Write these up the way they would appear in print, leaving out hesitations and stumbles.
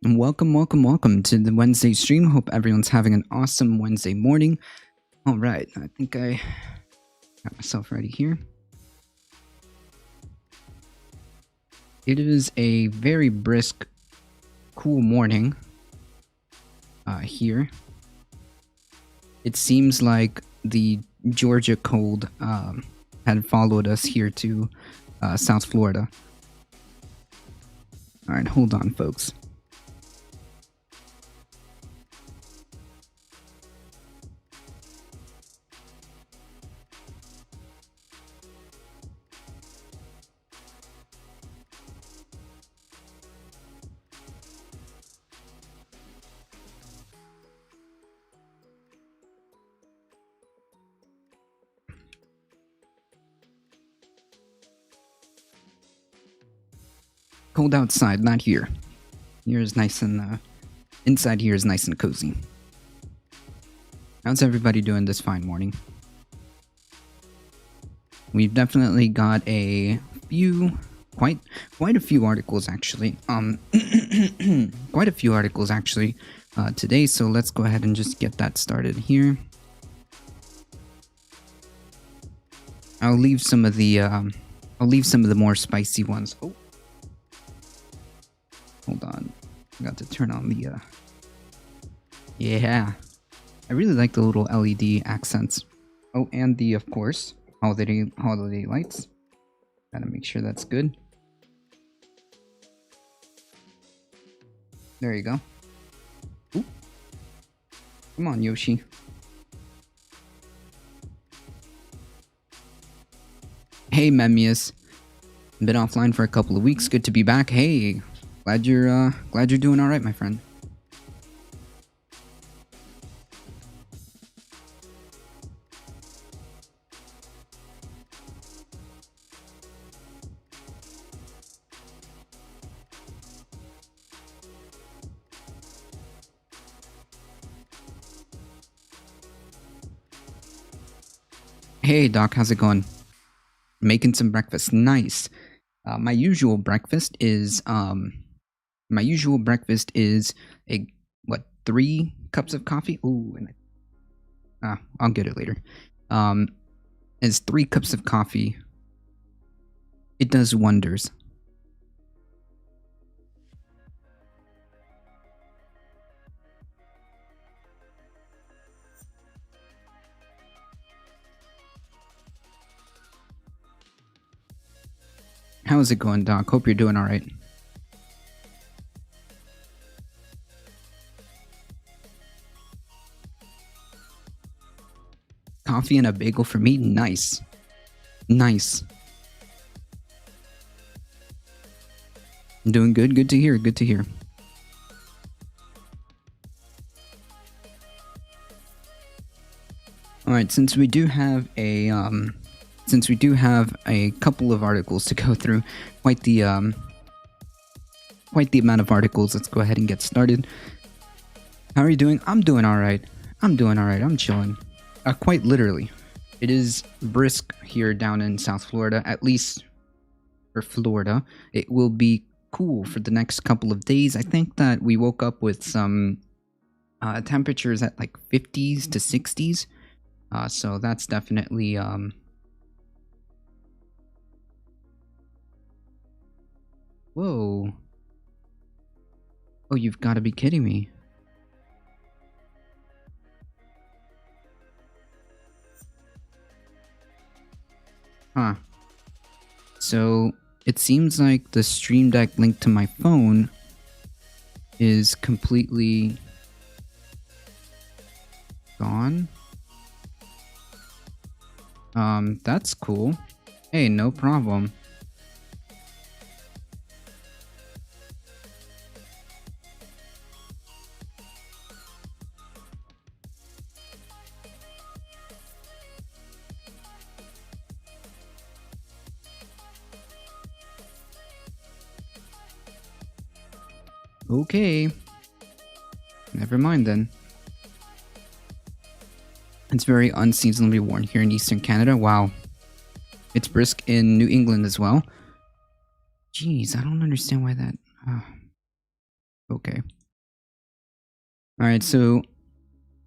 and welcome to the Wednesday stream. Hope everyone's having an awesome Wednesday morning. All right, I think I got myself ready here. It is a very brisk, cool morning here. It seems like the Georgia cold had followed us here to South Florida. All right, hold on, folks. Cold outside, not here. Here is nice and inside here is nice and cozy. How's everybody doing this fine morning? We've definitely got a few, quite a few articles actually. Quite a few articles actually today. So let's go ahead and just get that started here. I'll leave some of the more spicy ones. Oh. Hold on, I got to turn on the, yeah. I really like the little LED accents. Oh, and the, of course, holiday lights. Gotta make sure that's good. There you go. Ooh. Come on, Yoshi. Hey, Memmius. Been offline for a couple of weeks. Good to be back. Hey. Glad you're doing all right, my friend. Hey, Doc, how's it going? Making some breakfast. Nice. My usual breakfast is a 3 cups of coffee. Ooh, and I'll get it later. It's 3 cups of coffee. It does wonders. How's it going, Doc? Hope you're doing all right. Coffee and a bagel for me? Nice. Nice. I'm doing good. Good to hear. Good to hear. All right, since we do have a couple of articles to go through, quite the amount of articles, let's go ahead and get started. How are you doing? I'm doing all right. I'm chilling. Quite literally. It is brisk here down in South Florida, at least for Florida. It will be cool for the next couple of days. I think that we woke up with some temperatures at like 50s to 60s. So that's definitely whoa. Oh, you've got to be kidding me. Huh. So it seems like the Stream Deck link to my phone is completely gone. That's cool. Hey, no problem. Okay. Never mind then. It's very unseasonably warm here in Eastern Canada. Wow. It's brisk in New England as well. Jeez, I don't understand why that... okay. All right, so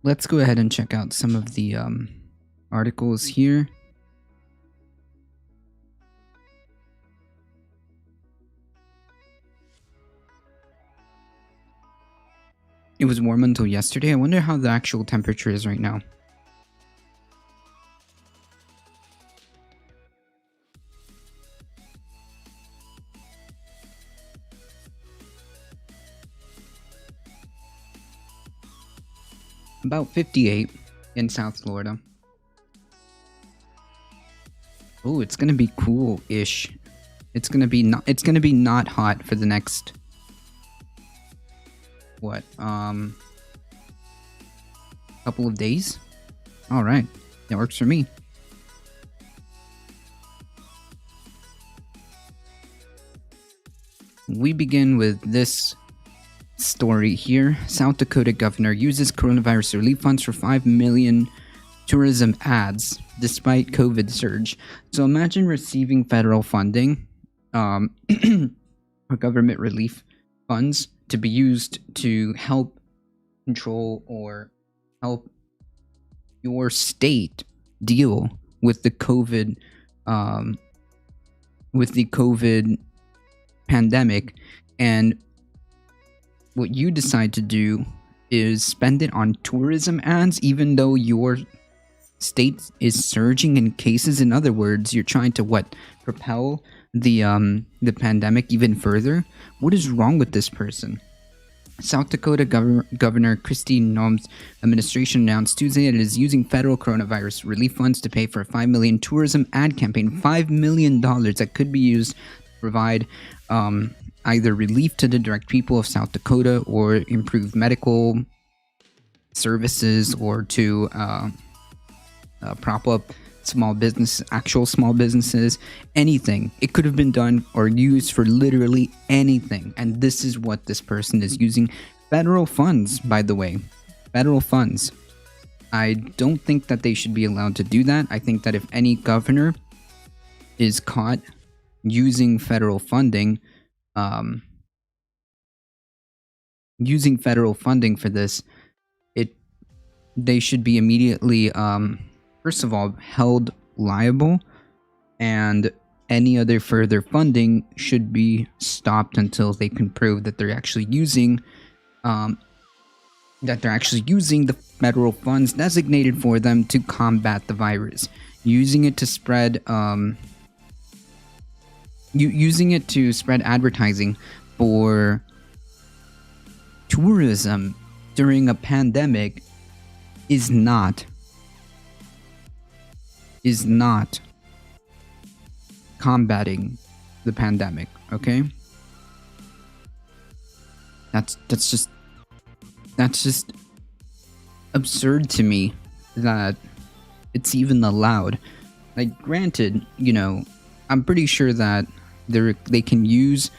let's go ahead and check out some of the articles here. It was warm until yesterday. I wonder how the actual temperature is right now. About 58 in South Florida. Oh, it's gonna be cool-ish. It's gonna be not hot for the next what couple of days. All right, that works for me. We begin with this story here. South Dakota governor uses coronavirus relief funds for 5 million tourism ads despite COVID surge. So imagine receiving federal funding or government relief funds to be used to help control or help your state deal with the COVID pandemic, and what you decide to do is spend it on tourism ads, even though your state is surging in cases. In other words, you're trying to propel the pandemic even further. What is wrong with this person? South Dakota Governor Kristi Noem's administration announced Tuesday that it is using federal coronavirus relief funds to pay for a $5 million tourism ad campaign. $5 million that could be used to provide either relief to the direct people of South Dakota or improve medical services or to prop up actual small businesses, anything. It could have been done or used for literally anything. And this is what this person is using. Federal funds, by the way. Federal funds. I don't think that they should be allowed to do that. I think that if any governor is caught using federal funding, for this, they should be immediately first of all held liable, and any other further funding should be stopped until they can prove that they're actually using the federal funds designated for them to combat the virus, using it to spread advertising for tourism during a pandemic is not combating the pandemic. Okay, that's just absurd to me that it's even allowed. Like, granted, I'm pretty sure that they can use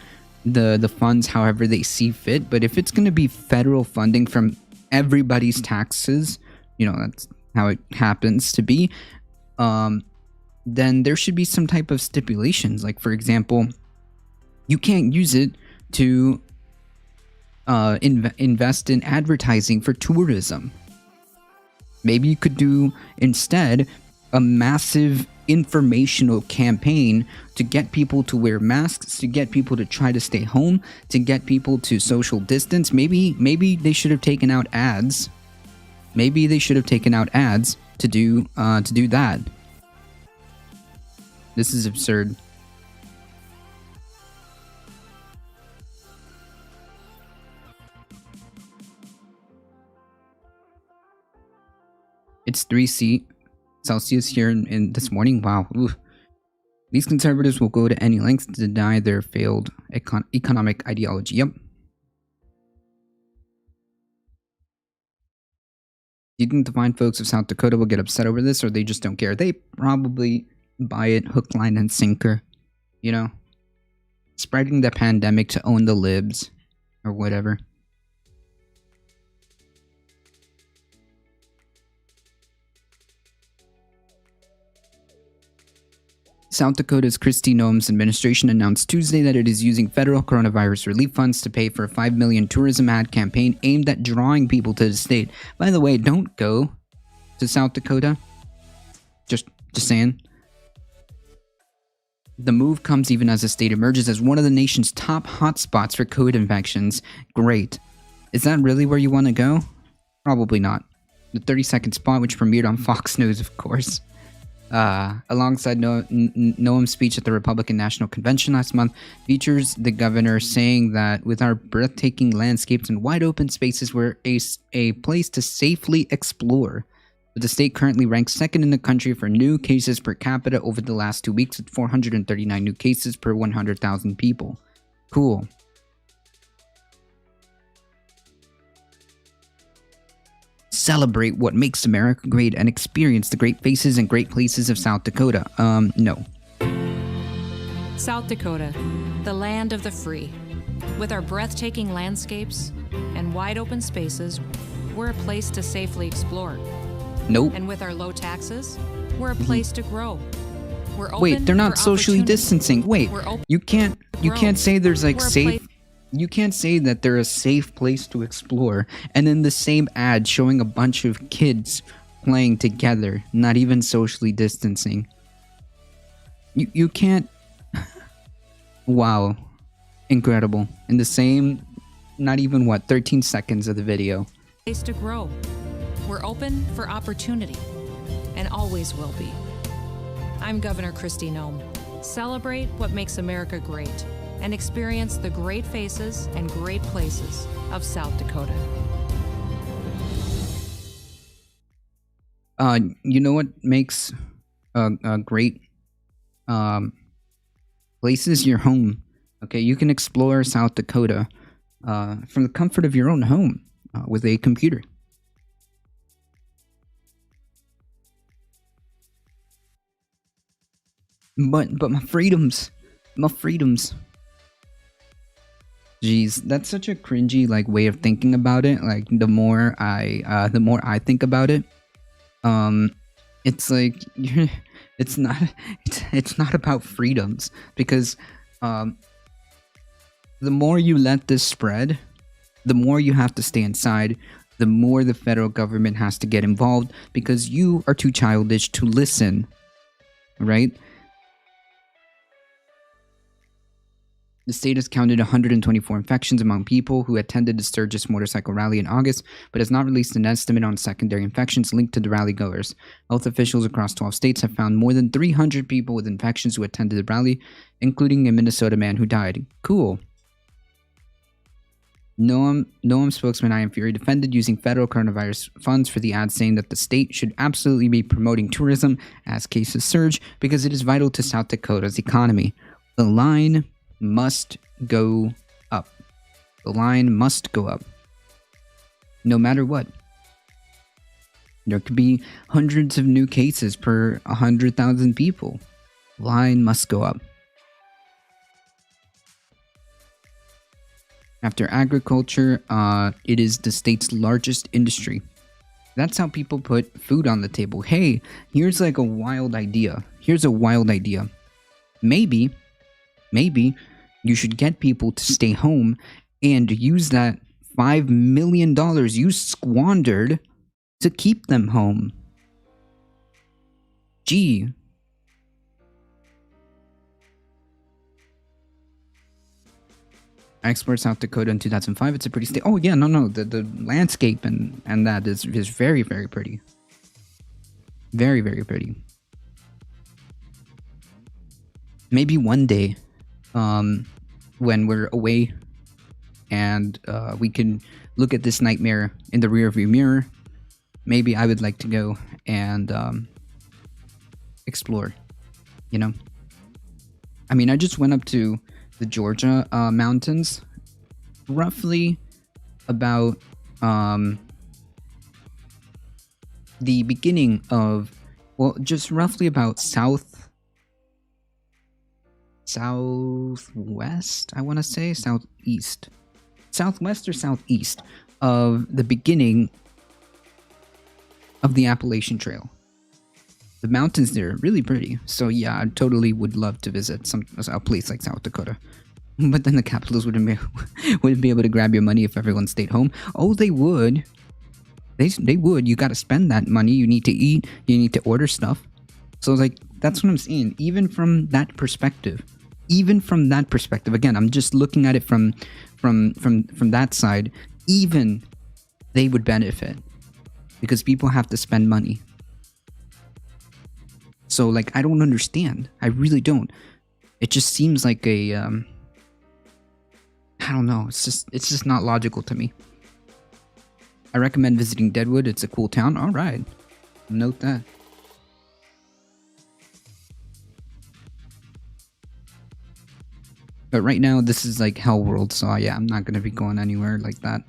the funds however they see fit, but if it's going to be federal funding from everybody's taxes, that's how it happens to be, then there should be some type of stipulations. Like, for example, you can't use it to invest in advertising for tourism. Maybe you could do instead a massive informational campaign to get people to wear masks, to get people to try to stay home, to get people to social distance. Maybe they should have taken out ads. Maybe they should have taken out ads to do that. This is absurd. It's 3 Celsius here in this morning. Wow. Oof. These conservatives will go to any lengths to deny their failed economic ideology. Yep. Do you think the fine folks of South Dakota will get upset over this, or they just don't care? They probably buy it hook, line, and sinker. Spreading the pandemic to own the libs or whatever. South Dakota's Kristi Noem's administration announced Tuesday that it is using federal coronavirus relief funds to pay for a $5 million tourism ad campaign aimed at drawing people to the state. By the way, don't go to South Dakota. Just saying. The move comes even as the state emerges as one of the nation's top hotspots for COVID infections. Great. Is that really where you want to go? Probably not. The 30-second spot, which premiered on Fox News, of course. Alongside Noem's speech at the Republican National Convention last month, features the governor saying that with our breathtaking landscapes and wide open spaces, we're a place to safely explore. But the state currently ranks second in the country for new cases per capita over the last 2 weeks, with 439 new cases per 100,000 people. Cool. Celebrate what makes America great and experience the great faces and great places of South Dakota. No. South Dakota, the land of the free. With our breathtaking landscapes and wide open spaces, we're a place to safely explore. Nope. And with our low taxes, we're a place to grow. We're open. Wait, they're not socially distancing. Wait, you can't say there's like safe. You can't say that they're a safe place to explore, and in the same ad showing a bunch of kids playing together, not even socially distancing. You can't. Wow, incredible. In the same, not even 13 seconds of the video. Place to grow. We're open for opportunity, and always will be. I'm Governor Kristi Noem. Celebrate what makes America great, and experience the great faces and great places of South Dakota. You know what makes great places? Your home. Okay, you can explore South Dakota from the comfort of your own home with a computer. But my freedoms. Jeez, that's such a cringy way of thinking about it. Like the more I think about it, it's like it's not about freedoms, because the more you let this spread, the more you have to stay inside, the more the federal government has to get involved because you are too childish to listen, right? The state has counted 124 infections among people who attended the Sturgis motorcycle rally in August, but has not released an estimate on secondary infections linked to the rally goers. Health officials across 12 states have found more than 300 people with infections who attended the rally, including a Minnesota man who died. Cool. Noem spokesman I Am Fury defended using federal coronavirus funds for the ad, saying that the state should absolutely be promoting tourism as cases surge because it is vital to South Dakota's economy. The line must go up. The line must go up. No matter what. There could be hundreds of new cases per 100,000 people. Line must go up. After agriculture, it is the state's largest industry. That's how people put food on the table. Hey, here's a wild idea. Maybe you should get people to stay home and use that $5 million you squandered to keep them home. Gee. I explored South Dakota in 2005. It's a pretty state. Oh yeah, no. The landscape and that is very, very pretty. Very, very pretty. Maybe one day, when we're away and we can look at this nightmare in the rearview mirror, maybe I would like to go and explore, I mean, I just went up to the Georgia mountains, roughly about the beginning of, just roughly about southwest, I want to say, southwest or southeast of the beginning of the Appalachian Trail. The mountains there are really pretty. So yeah, I totally would love to visit a place like South Dakota. But then the capitalists wouldn't be able to grab your money if everyone stayed home. Oh, they would. They would. You got to spend that money. You need to eat. You need to order stuff. So like that's what I'm saying. Even from that perspective, again, I'm just looking at it from that side. Even they would benefit because people have to spend money. So like I don't understand. I really don't. It just seems like a I don't know. It's just not logical to me. I recommend visiting Deadwood. It's a cool town. All right. Note that. But right now, this is like Hell World, so yeah, I'm not gonna be going anywhere like that.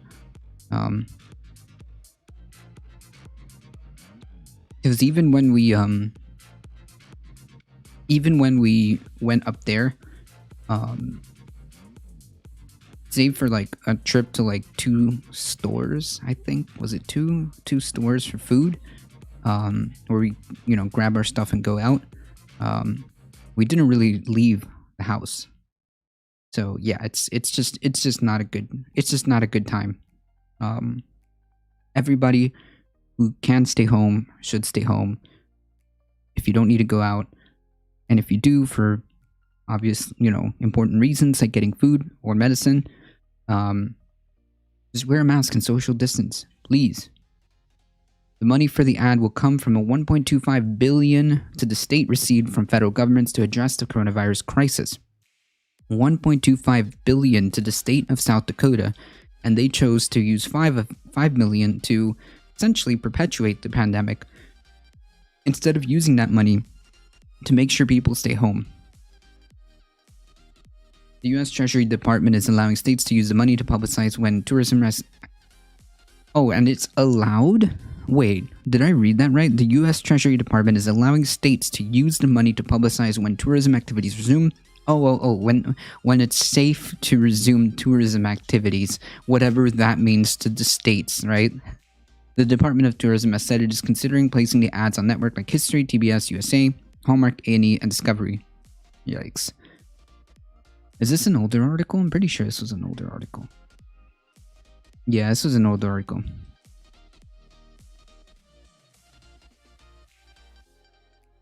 Because even when we went up there, save for like a trip to like 2 stores, I think. Was it two stores for food? Where we, grab our stuff and go out. We didn't really leave the house. So yeah, it's just not a good time. Everybody who can stay home should stay home. If you don't need to go out, and if you do for obvious, important reasons like getting food or medicine, just wear a mask and social distance, please. The money for the ad will come from a $1.25 billion to the state received from federal governments to address the coronavirus crisis. $1.25 billion to the state of South Dakota, and they chose to use $5 million to essentially perpetuate the pandemic instead of using that money to make sure people stay home. The U.S. Treasury Department is allowing states to use the money to publicize when tourism Oh, and it's allowed? Wait, did I read that right? The U.S. Treasury Department is allowing states to use the money to publicize when tourism activities resume. When it's safe to resume tourism activities, whatever that means to the states, right? The Department of Tourism has said it is considering placing the ads on network like History, TBS, USA, Hallmark, A&E, and Discovery. Yikes. Is this an older article? I'm pretty sure this was an older article. Yeah, this was an older article.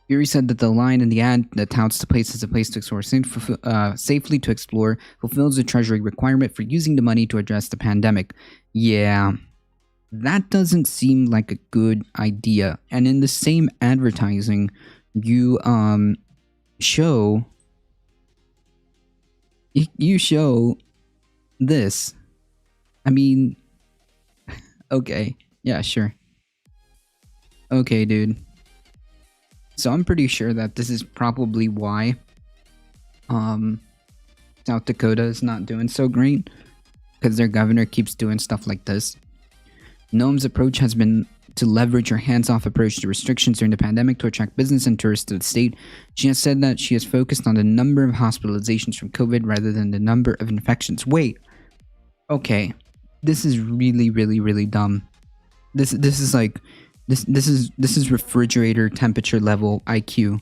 Fury said that the line in the ad that touts the place as a place to explore safely to explore fulfills the Treasury requirement for using the money to address the pandemic. Yeah, that doesn't seem like a good idea. And in the same advertising, you show this. I mean, okay, yeah, sure. Okay, dude. So I'm pretty sure that this is probably why South Dakota is not doing so great, because their governor keeps doing stuff like this. Noem's approach has been to leverage her hands-off approach to restrictions during the pandemic to attract business and tourists to the state. She has said that she has focused on the number of hospitalizations from COVID rather than the number of infections. Wait, okay, this is really, really, really dumb. This is like this is refrigerator temperature level IQ.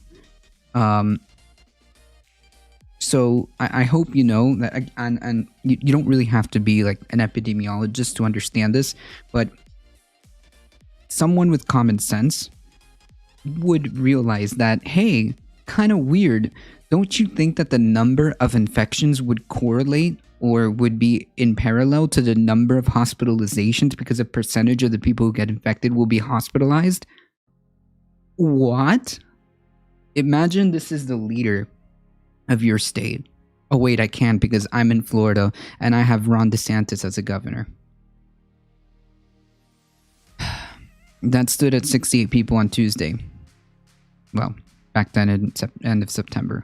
So I hope you know that, and you don't really have to be like an epidemiologist to understand this, but someone with common sense would realize that, hey, kind of weird. Don't you think that the number of infections would correlate or would be in parallel to the number of hospitalizations, because a percentage of the people who get infected will be hospitalized? What? Imagine this is the leader of your state. Oh wait, I can't because I'm in Florida and I have Ron DeSantis as a governor. That stood at 68 people on Tuesday. Well, back then in end of September.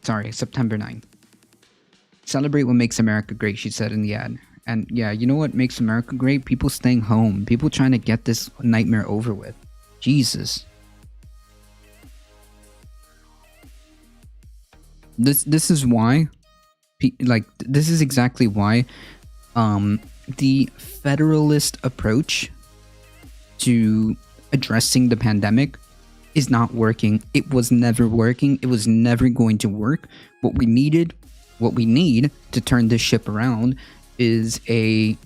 Sorry, September 9th. Celebrate what makes America great, she said in the ad. And yeah, you know what makes America great? People staying home. People trying to get this nightmare over with. Jesus. This is why, this is exactly why the federalist approach to addressing the pandemic is not working. It was never working. It was never going to work. What we need to turn this ship around is a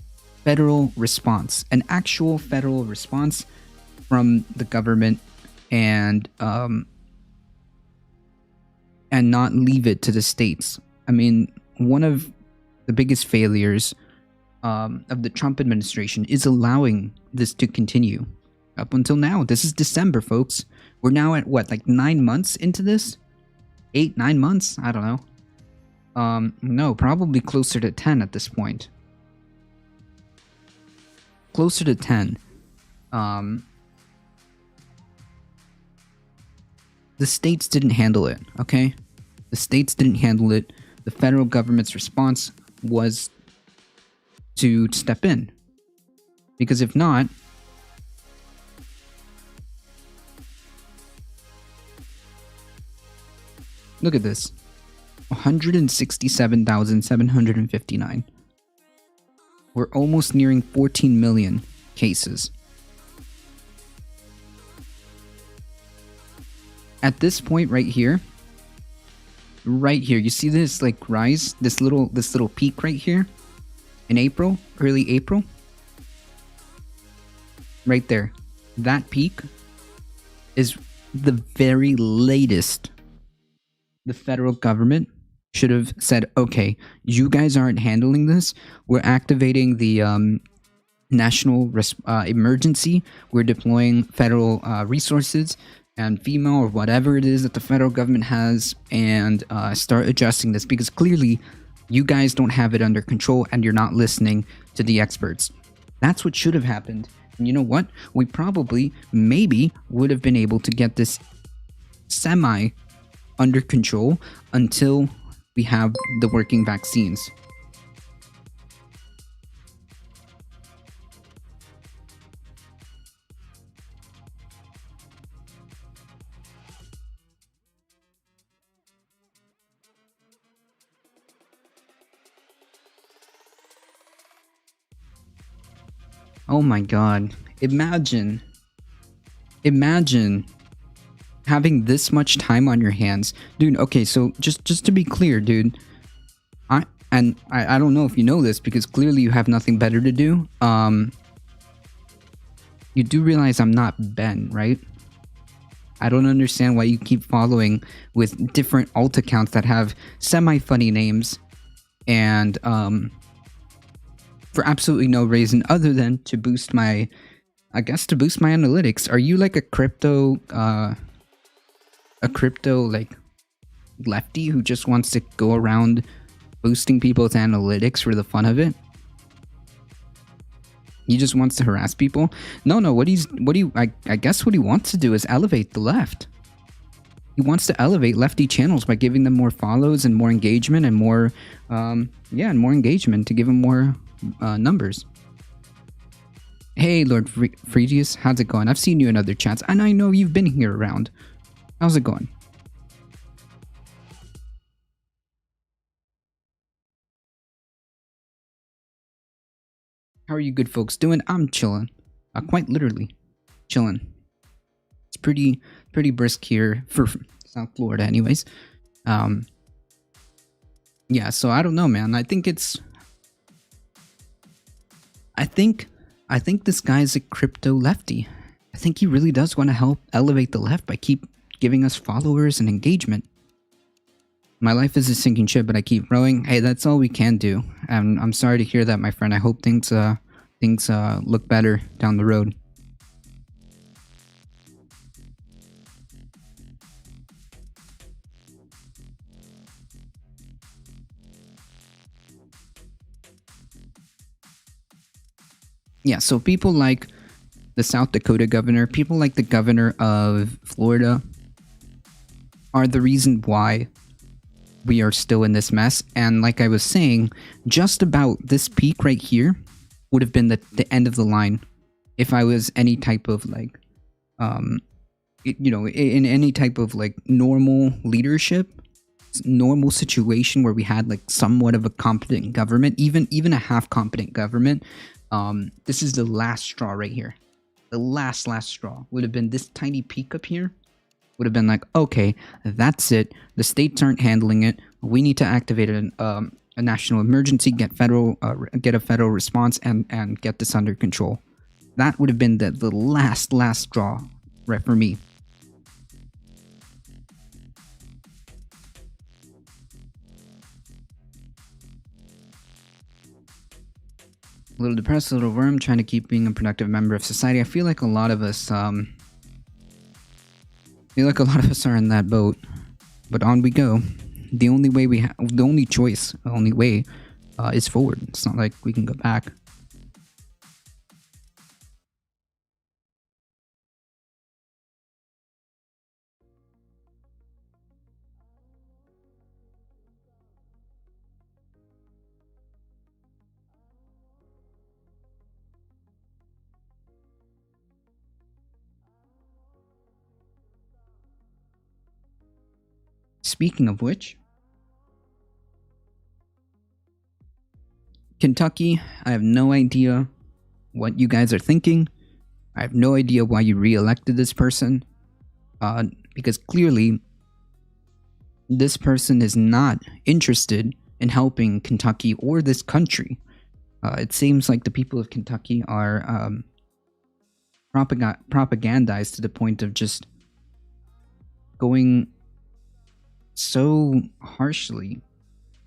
federal response, an actual federal response from the government, and not leave it to the states. I mean, one of the biggest failures of the Trump administration is allowing this to continue up until now. This is December, folks. We're now at what, like 9 months into this? 8-9 months? I don't know. No, probably closer to 10 at this point. Closer to 10. The states didn't handle it, okay? The states didn't handle it. The federal government's response was to step in. Because if not, look at this. 167,759. We're almost nearing 14 million cases. At this point right here, you see this like rise, this little peak right here in April, early April? Right there. That peak is the very latest the federal government should have said, okay, you guys aren't handling this. We're activating the national emergency. We're deploying federal resources and FEMA or whatever it is that the federal government has, and start adjusting this, because clearly you guys don't have it under control and you're not listening to the experts. That's what should have happened. And you know what? We probably, maybe, would have been able to get this semi under control until we have the working vaccines. Oh my god. Imagine having this much time on your hands. Dude, okay, so just to be clear, dude, I don't know if you know this, because clearly you have nothing better to do. You do realize I'm not Ben, right? I don't understand why you keep following with different alt accounts that have semi-funny names, and for absolutely no reason other than to boost my, I guess, to boost my analytics. Are you like a crypto like lefty who just wants to go around boosting people's analytics for the fun of it? He just wants to harass people? No, I guess what he wants to do is elevate the left. He wants to elevate lefty channels by giving them more follows and more engagement and more more engagement to give them more numbers. Hey, Lord Fregius, how's it going? I've seen you in other chats, and I know you've been here around. How's it going? How are you good folks doing? I'm chilling. Quite literally chilling. It's pretty brisk here for South Florida anyways. Yeah, so I don't know, man. I think this guy's a crypto lefty. I think he really does want to help elevate the left by keep giving us followers and engagement. My life is a sinking ship, but I keep rowing. Hey, that's all we can do. I'm sorry to hear that, my friend. I hope things look better down the road. Yeah, so people like the South Dakota governor, people like the governor of Florida are the reason why we are still in this mess. And like I was saying, just about this peak right here would have been the end of the line if I was any type of like, in any type of like normal leadership, normal situation where we had like somewhat of a competent government, even a half competent government. This is the last straw right here. The last straw would have been this tiny peak up here. Would have been like, okay, that's it. The states aren't handling it. We need to activate a national emergency, get a federal response, and get this under control. That would have been the last straw, right, for me. A little depressed, a little worm, trying to keep being a productive member of society. I feel like a lot of us, are in that boat. But on we go. The only way the only choice, the only way, is forward. It's not like we can go back. Speaking of which, Kentucky, I have no idea what you guys are thinking. I have no idea why you re-elected this person. Because clearly, this person is not interested in helping Kentucky or this country. It seems like the people of Kentucky are propagandized to the point of just going so harshly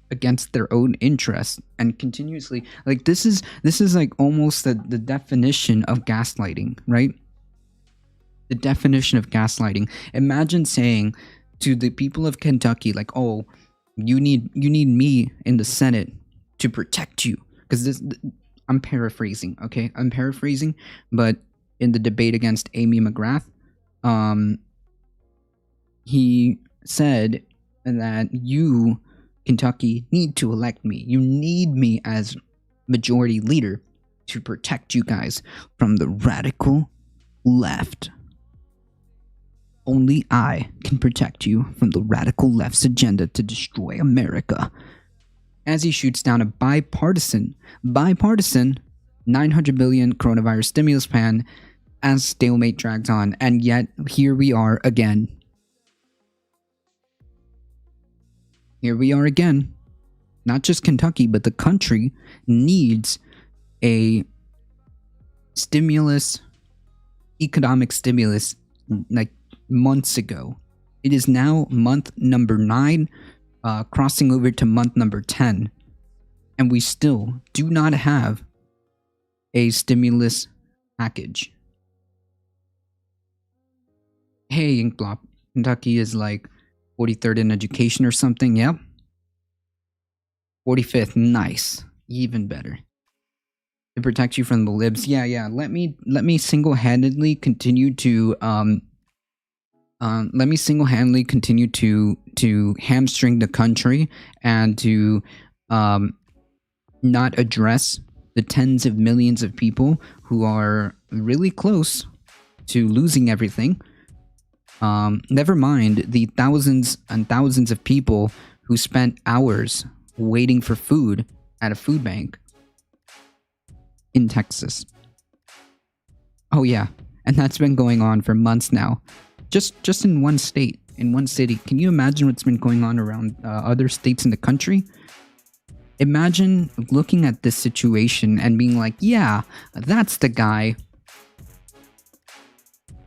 against their own interests and continuously, like, this is like almost the definition of gaslighting, right? The definition of gaslighting. Imagine saying to the people of Kentucky, like, oh, you need me in the Senate to protect you, because this, I'm paraphrasing, okay? I'm paraphrasing, but in the debate against Amy McGrath, he said that you, Kentucky, need to elect me. You need me as majority leader to protect you guys from the radical left. Only I can protect you from the radical left's agenda to destroy America. As he shoots down a bipartisan $900 billion coronavirus stimulus plan as stalemate drags on, and yet here we are again. Here we are again. Not just Kentucky, but the country needs a stimulus, economic stimulus, like months ago. It is now month number 9, crossing over to month number 10, and we still do not have a stimulus package. Hey, Inkblop, Kentucky is like 43rd in education or something. Yep. 45th. Nice. Even better. To protect you from the libs. Yeah. Let me single-handedly continue to hamstring the country and to not address the tens of millions of people who are really close to losing everything. Never mind the thousands and thousands of people who spent hours waiting for food at a food bank in Texas. Oh yeah, and that's been going on for months now. Just in one state, in one city. Can you imagine what's been going on around other states in the country? Imagine looking at this situation and being like, yeah, that's the guy.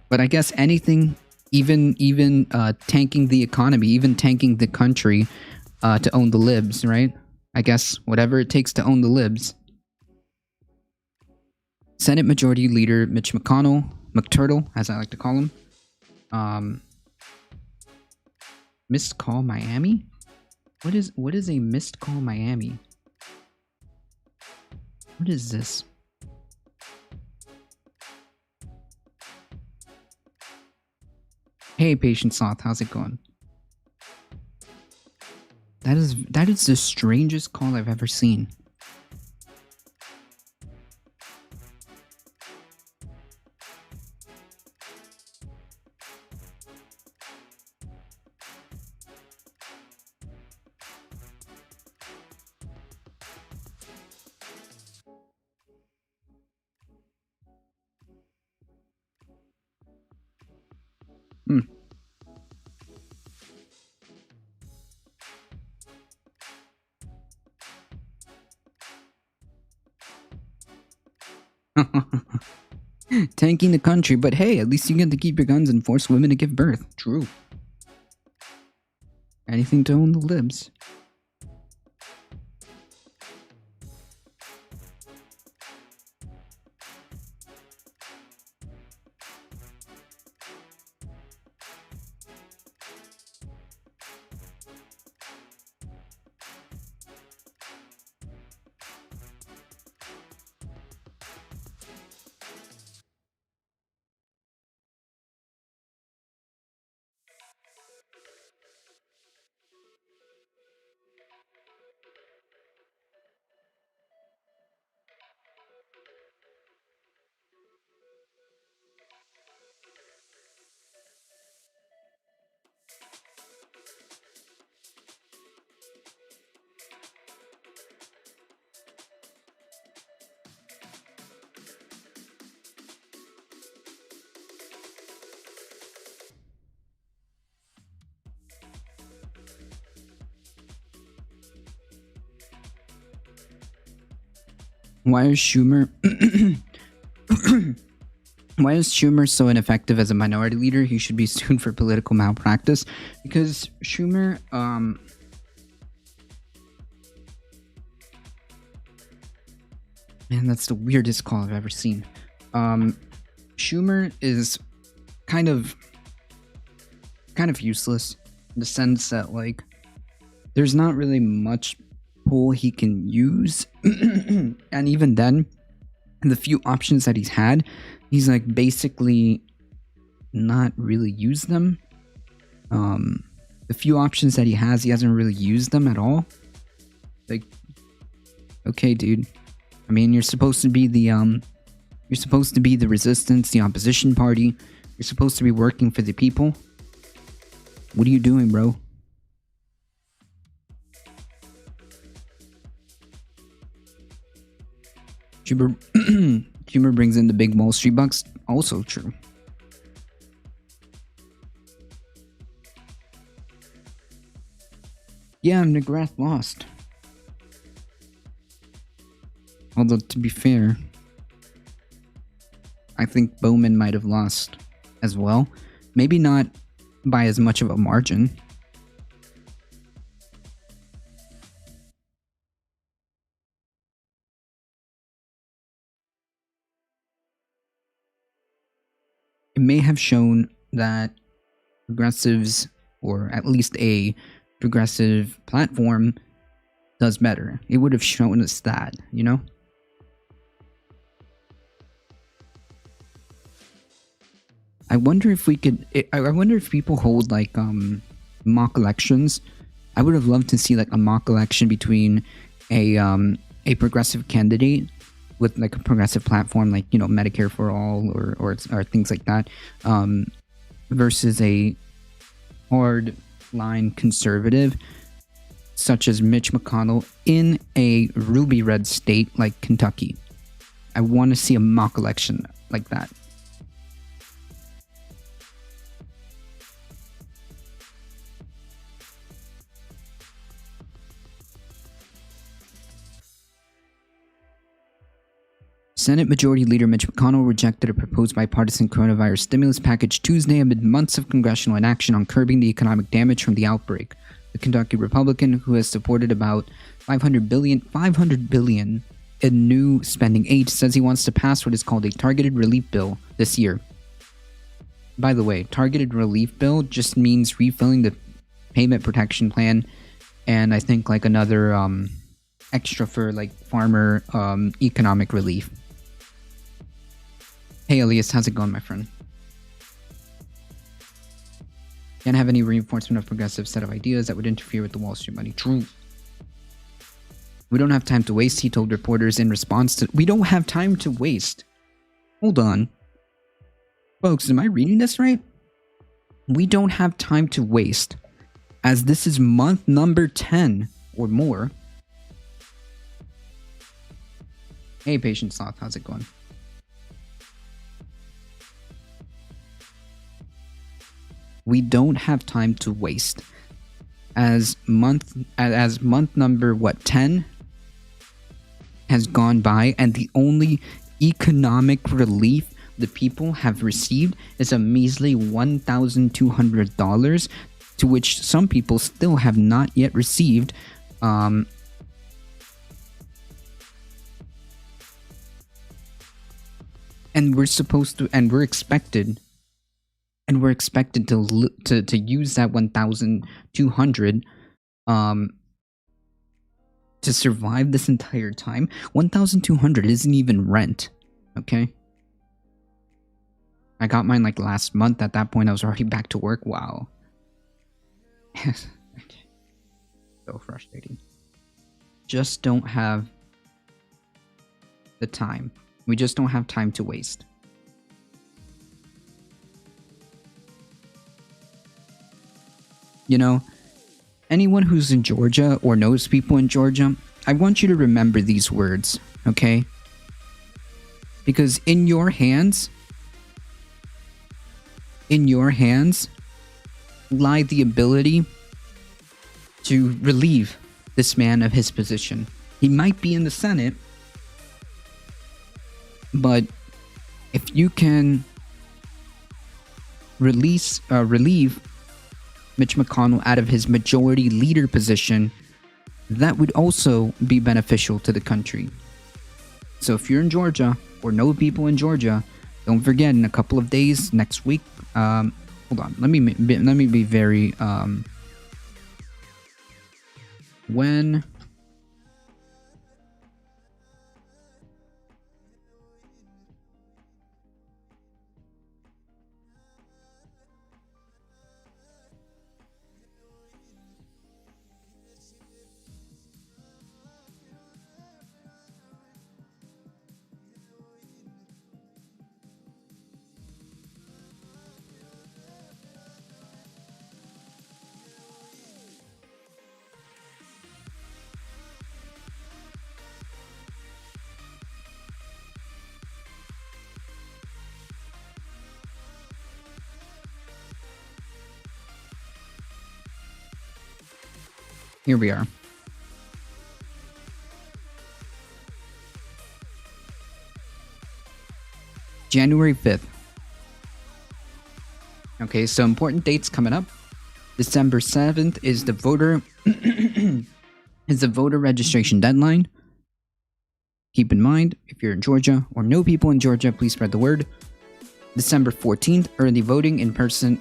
But I guess anything, even tanking the economy, even tanking the country to own the libs, right? I guess whatever it takes to own the libs. Senate Majority Leader Mitch McConnell, McTurtle, as I like to call him. Missed Call Miami? What is a Missed Call Miami? What is this? Hey, Patient Sloth, how's it going? That is the strangest call I've ever seen. Tanking the country, but hey, at least you get to keep your guns and force women to give birth. True. Anything to own the libs. Why is Schumer why is Schumer so ineffective as a minority leader? He should be sued for political malpractice. Because Schumer, man, that's the weirdest call I've ever seen. Schumer is kind of useless in the sense that, like, there's not really much pull he can use. And even then, the few options that he's had, he's like basically not really used them. The few options that he hasn't really used them at all. Like, okay, dude. I mean, you're supposed to be the resistance, the opposition party. You're supposed to be working for the people. What are you doing, bro? Schumer brings in the big Wall Street bucks. Also true. Yeah, McGrath lost. Although, to be fair, I think Bowman might have lost as well. Maybe not by as much of a margin. It may have shown that progressives, or at least a progressive platform, does better. It would have shown us that, you know? I wonder if we could... I wonder if people hold, like, mock elections. I would have loved to see, like, a mock election between a progressive candidate with, like, a progressive platform, like, you know, Medicare for all or things like that, versus a hard-line conservative such as Mitch McConnell in a ruby red state like Kentucky. I want to see a mock election like that. Senate Majority Leader Mitch McConnell rejected a proposed bipartisan coronavirus stimulus package Tuesday amid months of congressional inaction on curbing the economic damage from the outbreak. The Kentucky Republican, who has supported about $500 billion in new spending aid, says he wants to pass what is called a targeted relief bill this year. By the way, targeted relief bill just means refilling the payment protection plan, and I think like another extra for like farmer economic relief. Hey Elias, how's it going, my friend? Can't have any reinforcement of progressive set of ideas that would interfere with the Wall Street money. True. We don't have time to waste, he told reporters in response to... We don't have time to waste. Hold on. Folks, am I reading this right? We don't have time to waste, as this is month number 10 or more. Hey, Patient Sloth, how's it going? We don't have time to waste. As month number 10 has gone by, and the only economic relief the people have received is a measly $1,200, to which some people still have not yet received. And we're expected to use that 1,200 to survive this entire time. 1,200 isn't even rent, okay? I got mine like last month. At that point, I was already back to work. Wow. So frustrating. Just don't have the time. We just don't have time to waste. You know, anyone who's in Georgia or knows people in Georgia, I want you to remember these words, okay? Because in your hands lie the ability to relieve this man of his position. He might be in the Senate, but if you can relieve Mitch McConnell out of his majority leader position, that would also be beneficial to the country. So if you're in Georgia or know people in Georgia, don't forget, in a couple of days, next week, hold on, let me be very, when here we are. January 5th. Okay, so important dates coming up. December 7th is the voter registration deadline. Keep in mind, if you're in Georgia or know people in Georgia, please spread the word. December 14th, early voting, in-person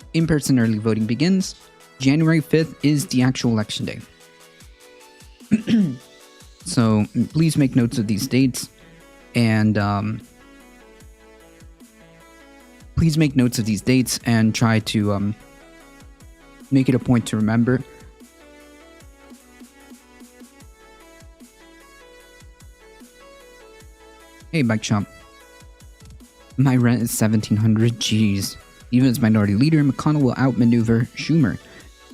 early voting begins. January 5th is the actual election day. So please make notes of these dates, and try to make it a point to remember. Hey, Bike Shop. My rent is $1,700. Jeez. Even as minority leader, McConnell will outmaneuver Schumer.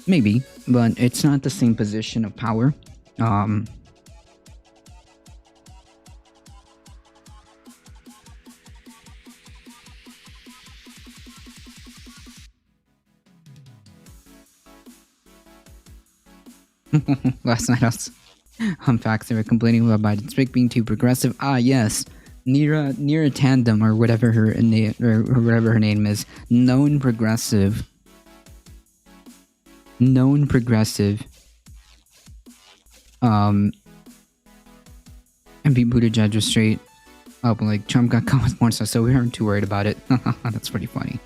Maybe, but it's not the same position of power. Last night I was on Facts, they were complaining about Biden's pick being too progressive. Ah, yes. Neera Tandem, or whatever her name is. Known progressive. And Pete Buttigieg was straight up like, Trump got caught with porn stuff, so we aren't too worried about it. That's pretty funny.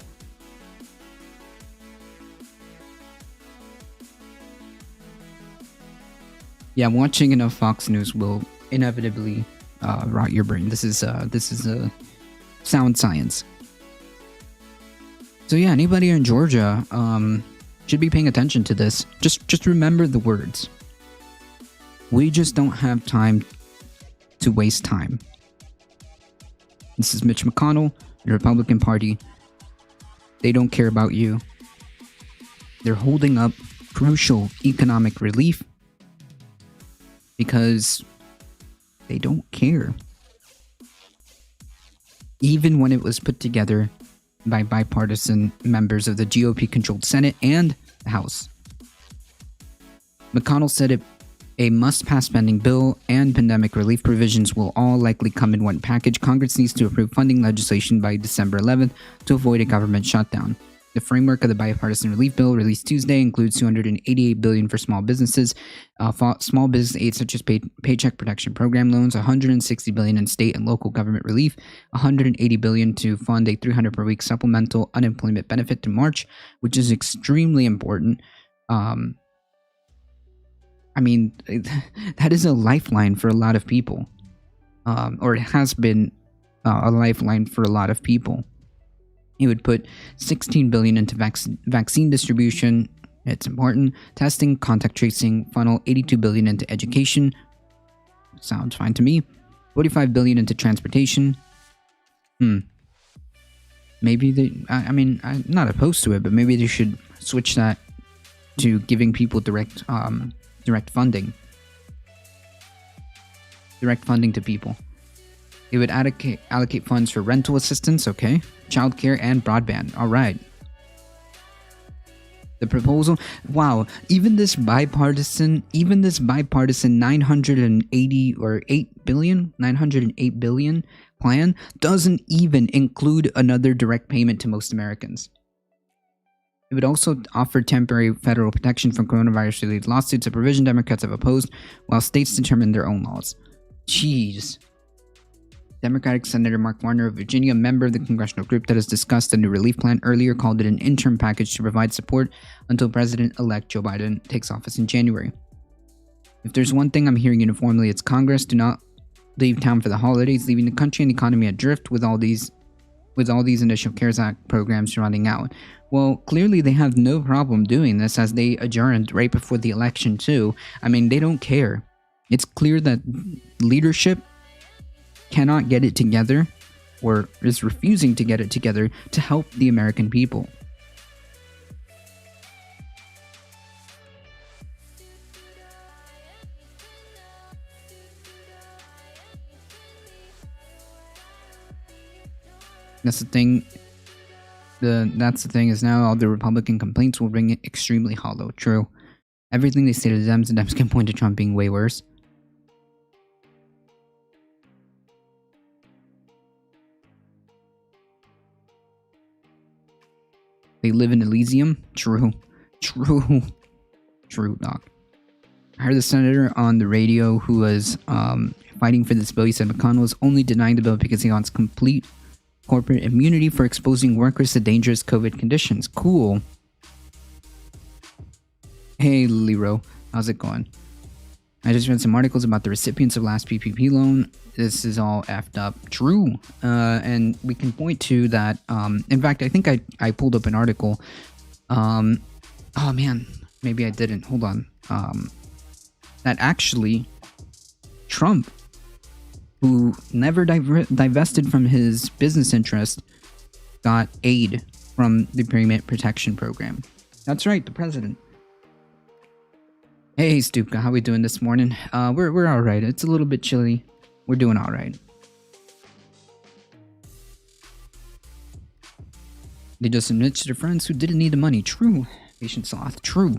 Yeah, watching enough Fox News will inevitably rot your brain. This is a sound science. So yeah, anybody in Georgia should be paying attention to this. Just remember the words. We just don't have time to waste time. This is Mitch McConnell, the Republican Party. They don't care about you. They're holding up crucial economic relief because they don't care. Even when it was put together by bipartisan members of the GOP-controlled Senate and the House. McConnell said a must-pass spending bill and pandemic relief provisions will all likely come in one package. Congress needs to approve funding legislation by December 11th to avoid a government shutdown. The framework of the bipartisan relief bill released Tuesday includes $288 billion for small businesses, small business aid such as Paycheck Protection Program loans, $160 billion in state and local government relief, $180 billion to fund a $300 per week supplemental unemployment benefit to March, which is extremely important. I mean, that is a lifeline for a lot of people, or it has been a lifeline for a lot of people. It would put $16 billion into vaccine distribution. It's important. Testing, contact tracing, funnel $82 billion into education. Sounds fine to me. $45 billion into transportation. Maybe they. I'm not opposed to it, but maybe they should switch that to giving people direct funding. Direct funding to people. It would allocate funds for rental assistance, okay, childcare, and broadband. All right. The proposal, wow, even this bipartisan 908 billion plan doesn't even include another direct payment to most Americans. It would also offer temporary federal protection from coronavirus-related lawsuits, a provision Democrats have opposed, while states determine their own laws. Jeez. Democratic Senator Mark Warner of Virginia, a member of the congressional group that has discussed the new relief plan, earlier called it an interim package to provide support until President-elect Joe Biden takes office in January. If there's one thing I'm hearing uniformly, it's Congress do not leave town for the holidays, leaving the country and economy adrift with all these initial CARES Act programs running out. Well, clearly they have no problem doing this, as they adjourned right before the election too. I mean, they don't care. It's clear that leadership cannot get it together, or is refusing to get it together to help the American people. That's the thing. That's the thing is now all the Republican complaints will ring it extremely hollow. True. Everything they say to the Dems can point to Trump being way worse. They live in Elysium? True, Doc. I heard the senator on the radio who was fighting for this bill. He said McConnell was only denying the bill because he wants complete corporate immunity for exposing workers to dangerous COVID conditions. Cool. Hey, Lero. How's it going? I just read some articles about the recipients of last PPP loan. This is all effed up. True. And we can point to that. In fact, I think I pulled up an article. Oh man, maybe I didn't. Hold on. That actually Trump, who never divested from his business interest, got aid from the Payment Protection Program. That's right, the president. Hey, Stupka, how we doing this morning? We're all right. It's a little bit chilly. We're doing all right. They just enriched their friends who didn't need the money. True. Patient sloth. True.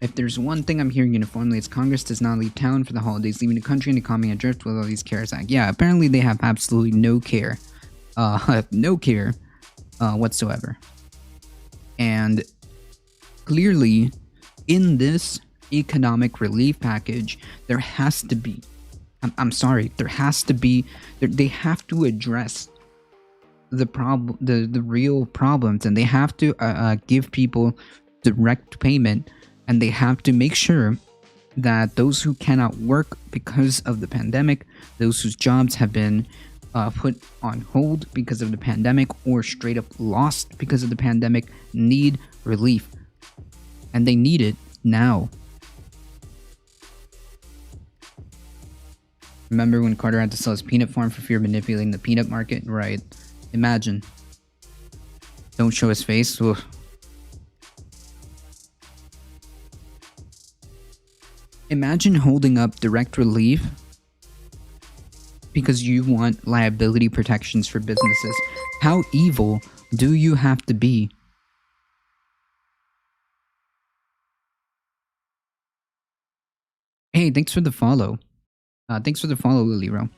If there's one thing I'm hearing uniformly, it's Congress does not leave town for the holidays, leaving the country and economy adrift with all these CARES Act. Yeah, apparently they have absolutely no care. No care whatsoever. And clearly, in this economic relief package, there has to be, I'm sorry, there has to be, they have to address the problem, the real problems, and they have to give people direct payment. And they have to make sure that those who cannot work because of the pandemic, those whose jobs have been put on hold because of the pandemic or straight up lost because of the pandemic, need relief. And they need it now. Remember when Carter had to sell his peanut farm for fear of manipulating the peanut market? Right. Imagine. Don't show his face. Ugh. Imagine holding up direct relief because you want liability protections for businesses. How evil do you have to be? Hey, thanks for the follow. Thanks for the follow, Liliro.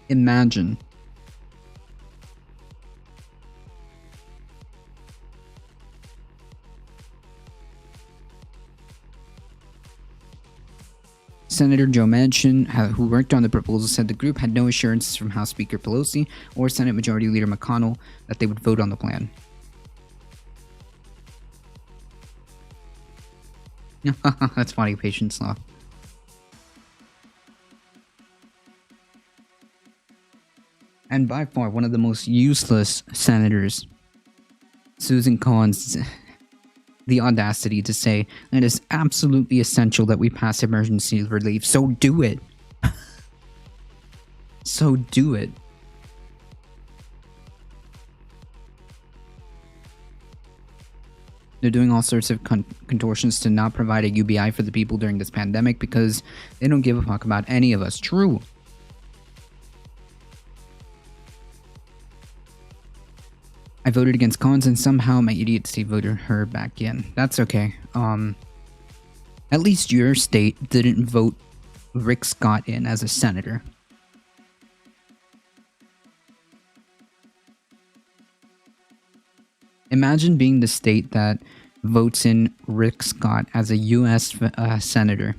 Imagine. Senator Joe Manchin, who worked on the proposal, said the group had no assurances from House Speaker Pelosi or Senate Majority Leader McConnell that they would vote on the plan. That's funny, Patience Law. And by far, one of the most useless senators, Susan Collins, the audacity to say that it is absolutely essential that we pass emergency relief. So do it. So do it. They're doing all sorts of contortions to not provide a UBI for the people during this pandemic because they don't give a fuck about any of us. True. I voted against Collins and somehow my idiot state voted her back in. That's okay. At least your state didn't vote Rick Scott in as a senator. Imagine being the state that votes in Rick Scott as a U.S. senator.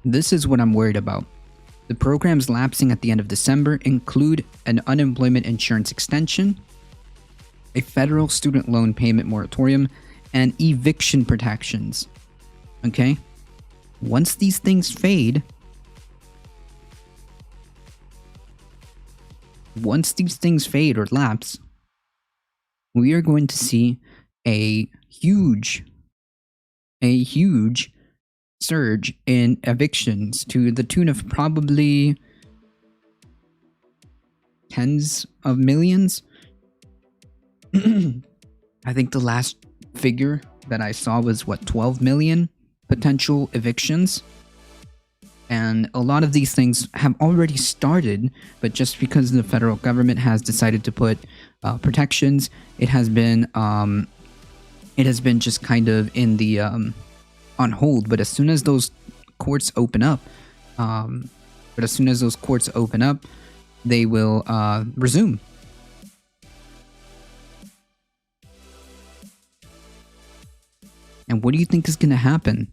This is what I'm worried about. The programs lapsing at the end of December include an unemployment insurance extension, a federal student loan payment moratorium, and eviction protections. Okay? Once these things fade, or lapse, we are going to see a huge surge in evictions to the tune of probably tens of millions. I think the last figure that I saw was 12 million potential evictions. And a lot of these things have already started, but just because the federal government has decided to put protections, it has been just kind of in the on hold. But as soon as those courts open up, they will resume. And what do you think is going to happen?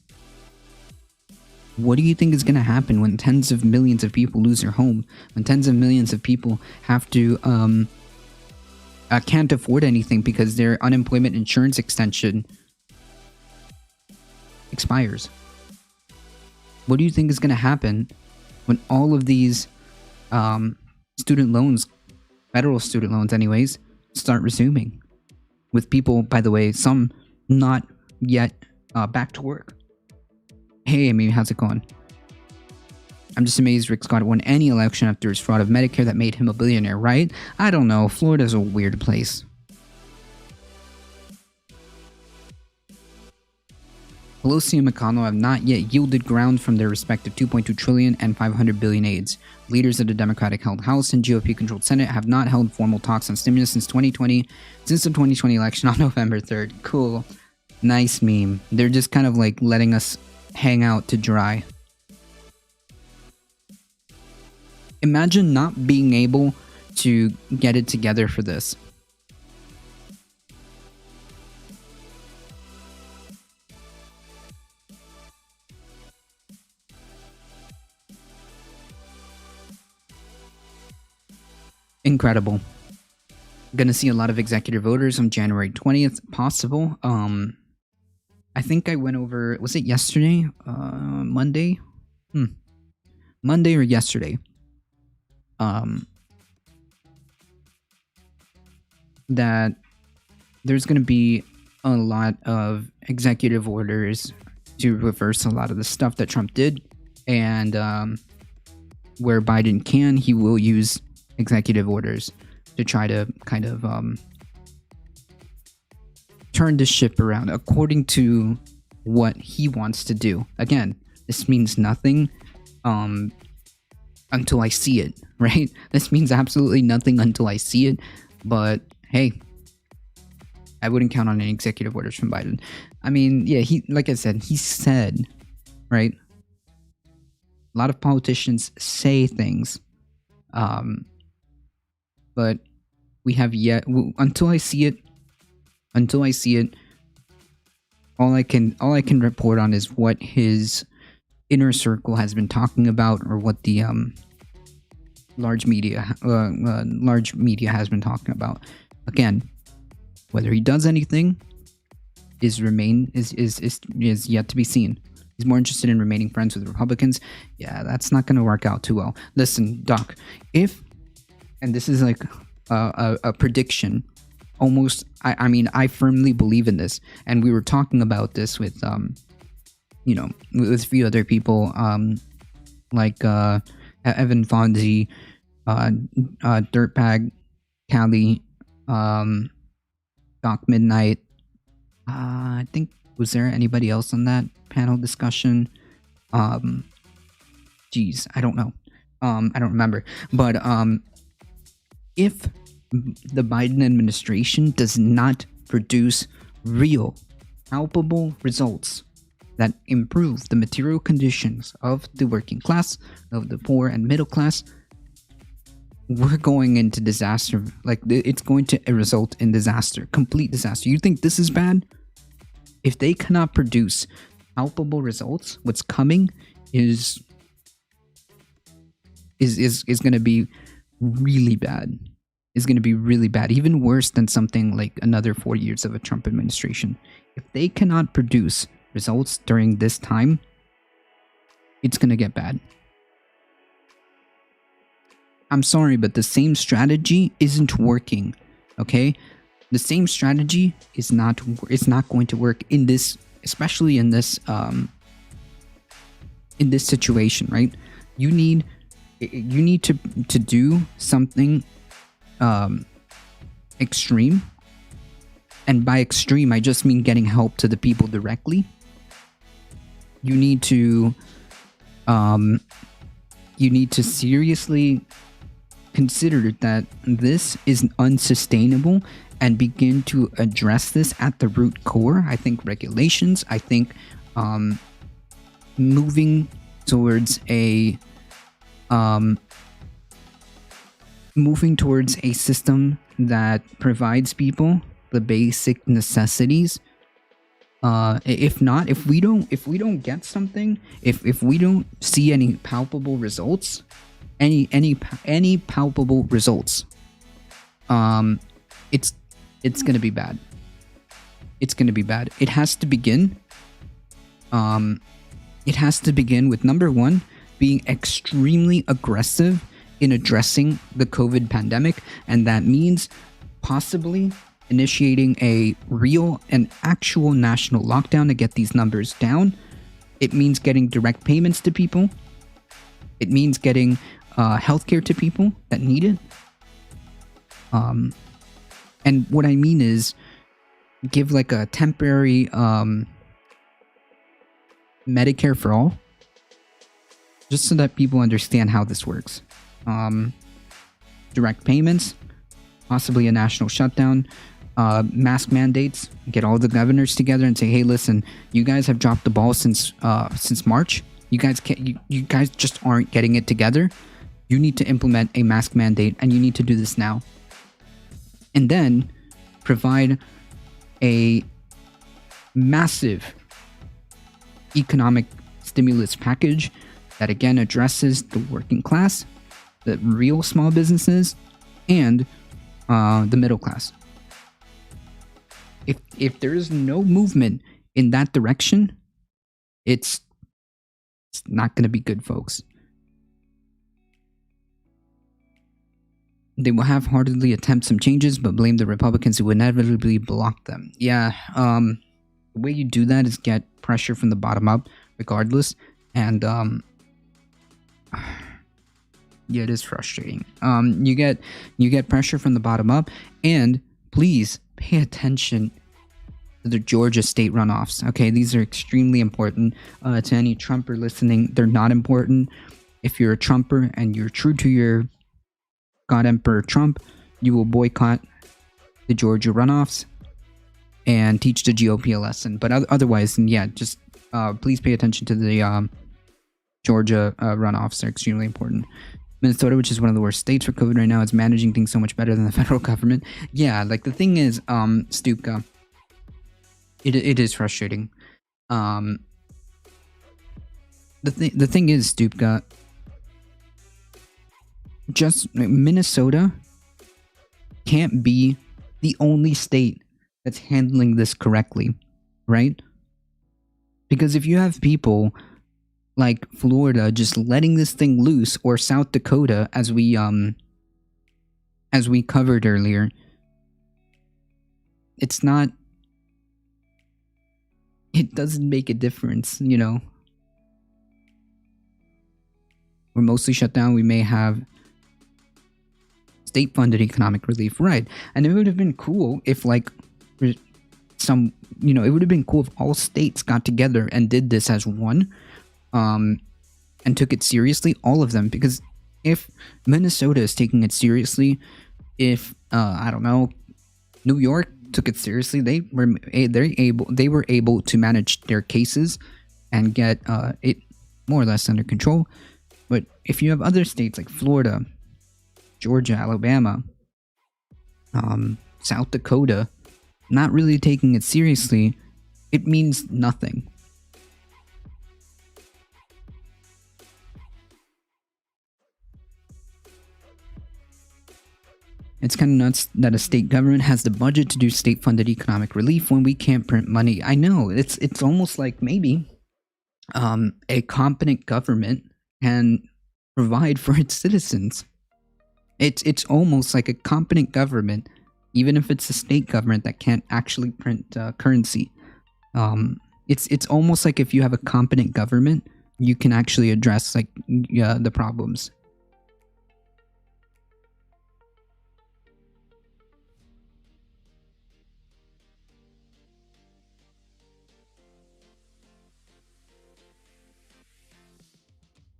What do you think is going to happen when tens of millions of people lose their home? When tens of millions of people have to can't afford anything because their unemployment insurance extension expires? What do you think is going to happen when all of these student loans, federal student loans anyways, start resuming? With people, by the way, some not yet back to work. Hey, Amy, how's it going? I'm just amazed Rick Scott won any election after his fraud of Medicare that made him a billionaire, right? I don't know. Florida's a weird place. Pelosi and McConnell have not yet yielded ground from their respective $2.2 trillion and $500 billion aids. Leaders of the Democratic-held House and GOP-controlled Senate have not held formal talks on stimulus since the 2020 election on November 3rd. Cool. Nice meme. They're just kind of like letting us hang out to dry. Imagine not being able to get it together for this. Incredible. Gonna see a lot of executive voters on January 20th, possible. I think I went over, was it yesterday? Monday? Monday or yesterday, that there's going to be a lot of executive orders to reverse a lot of the stuff that Trump did, and where Biden can, he will use executive orders to try to kind of turn the ship around according to what he wants to do. Again, this means nothing until I see it, right? This means absolutely nothing until I see it. But hey, I wouldn't count on any executive orders from Biden. I mean, yeah, he, like I said, he said, right? A lot of politicians say things, but we have yet, until I see it, all I can report on is what his inner circle has been talking about, or what the large media has been talking about. Again, whether he does anything is yet to be seen. He's more interested in remaining friends with Republicans. Yeah, that's not going to work out too well. Listen, Doc, and this is like a prediction, almost. I mean, I firmly believe in this, and we were talking about this with with a few other people, like Evan Fonzie, Dirtbag, Callie, Doc Midnight. I think, was there anybody else on that panel discussion? Geez, I don't know. I don't remember. But if the Biden administration does not produce real, palpable results that improve the material conditions of the working class, of the poor and middle class, we're going into disaster. Like, it's going to result in disaster, complete disaster. You think this is bad? If they cannot produce palpable results, what's coming is going to be really bad. Is going to be really bad, even worse than something like another 4 years of a Trump administration. If they cannot produce results during this time, it's going to get bad. I'm sorry, but the same strategy isn't working. Okay, the same strategy is not going to work in this, especially in this situation, right? You need to do something extreme, and by extreme I just mean getting help to the people directly. You need to seriously consider that this is unsustainable and begin to address this at the root core. I think regulations, I think moving towards a system that provides people the basic necessities. If we don't get something, if we don't see any palpable results, any palpable results, it's gonna be bad. It's gonna be bad. It has to begin. It has to begin with, number one, being extremely aggressive in addressing the COVID pandemic, and that means possibly initiating a real and actual national lockdown to get these numbers down. It means getting direct payments to people. It means getting healthcare to people that need it. And what I mean is, give like a temporary Medicare for all, just so that people understand how this works. Direct payments, possibly a national shutdown, mask mandates. Get all the governors together and say, "Hey, listen, you guys have dropped the ball since March. You guys just aren't getting it together. You need to implement a mask mandate, and you need to do this now." And then provide a massive economic stimulus package that again addresses the working class, the real small businesses, and the middle class. If there is no movement in that direction, it's not going to be good, folks. They will half-heartedly attempt some changes, but blame the Republicans who inevitably block them. Yeah, the way you do that is get pressure from the bottom up, regardless. And yeah, it is frustrating. You get pressure from the bottom up, and please pay attention to the Georgia state runoffs. Okay, these are extremely important. To any Trumper listening, they're not important. If you're a Trumper and you're true to your God Emperor Trump, you will boycott the Georgia runoffs and teach the GOP a lesson. But otherwise, yeah, just please pay attention to the Georgia runoffs. They're extremely important. Minnesota, which is one of the worst states for COVID right now, is managing things so much better than the federal government. Yeah, like the thing is, Stupka, it is frustrating. The thing is, Stupka, just Minnesota can't be the only state that's handling this correctly, right? Because if you have people like Florida just letting this thing loose, or South Dakota, as we covered earlier, it doesn't make a difference, you know. We're mostly shut down. We may have state-funded economic relief, right? And it would have been cool if, like, it would have been cool if all states got together and did this as one, and took it seriously, all of them. Because if Minnesota is taking it seriously, if I don't know, New York took it seriously, they were able to manage their cases and get it more or less under control. But if you have other states like Florida, Georgia, Alabama, South Dakota not really taking it seriously, it means nothing. It's kind of nuts that a state government has the budget to do state-funded economic relief when we can't print money. I know, it's almost like maybe a competent government can provide for its citizens. It's almost like a competent government, even if it's a state government that can't actually print currency. It's almost like if you have a competent government, you can actually address like the problems.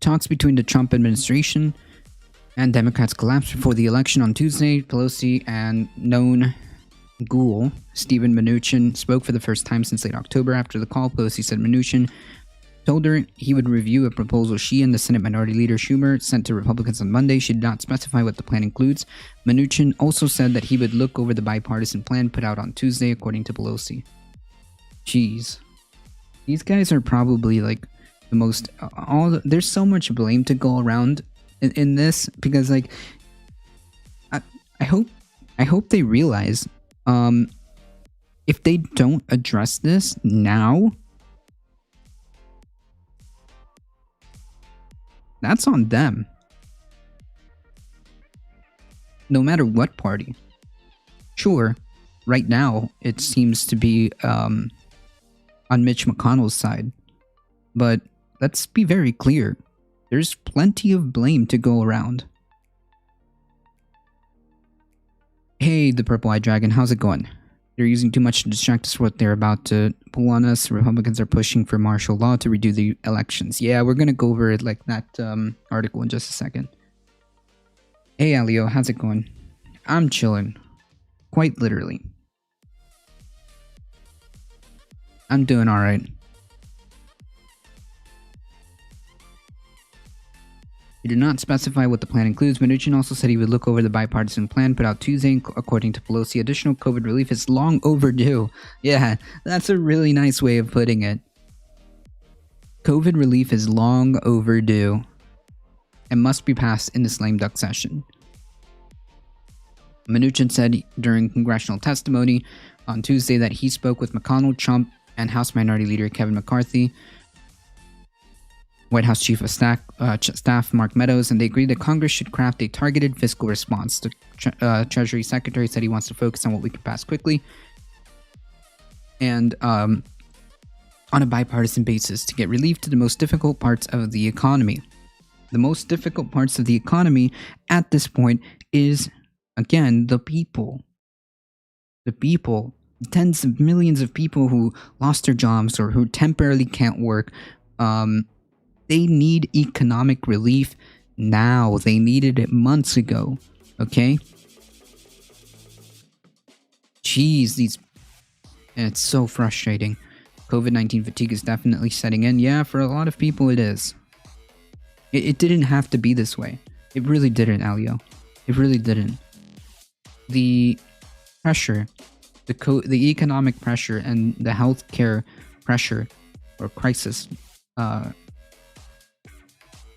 Talks between the Trump administration and Democrats collapsed before the election on Tuesday. Pelosi and known ghoul Steven Mnuchin spoke for the first time since late October. After the call, Pelosi said Mnuchin told her he would review a proposal she and the Senate Minority Leader Schumer sent to Republicans on Monday. She did not specify what the plan includes. Mnuchin also said that he would look over the bipartisan plan put out on Tuesday, according to Pelosi. Jeez. These guys are probably like the most... there's so much blame to go around in this, because like I hope they realize if they don't address this now, that's on them. No matter what party. Sure, right now it seems to be on Mitch McConnell's side, but let's be very clear. There's plenty of blame to go around. Hey, the Purple-Eyed Dragon, how's it going? They're using too much to distract us from what they're about to pull on us. Republicans are pushing for martial law to redo the elections. Yeah, we're gonna go over it like that article in just a second. Hey, Alio, how's it going? I'm chilling. Quite literally. I'm doing alright. He did not specify what the plan includes. Mnuchin also said he would look over the bipartisan plan put out Tuesday. According to Pelosi, additional COVID relief is long overdue. Yeah, that's a really nice way of putting it. COVID relief is long overdue and must be passed in this lame duck session. Mnuchin said during congressional testimony on Tuesday that he spoke with McConnell, Trump, and House Minority Leader Kevin McCarthy White House Chief of Staff Mark Meadows, and they agreed that Congress should craft a targeted fiscal response. The Treasury Secretary said he wants to focus on what we can pass quickly and on a bipartisan basis to get relief to the most difficult parts of the economy. The most difficult parts of the economy at this point is, again, the people. The people, tens of millions of people who lost their jobs or who temporarily can't work. They need economic relief now. They needed it months ago. Okay? Jeez, it's so frustrating. COVID-19 fatigue is definitely setting in. Yeah, for a lot of people it is. It didn't have to be this way. It really didn't, Alio. It really didn't. The pressure, the economic pressure and the healthcare pressure or crisis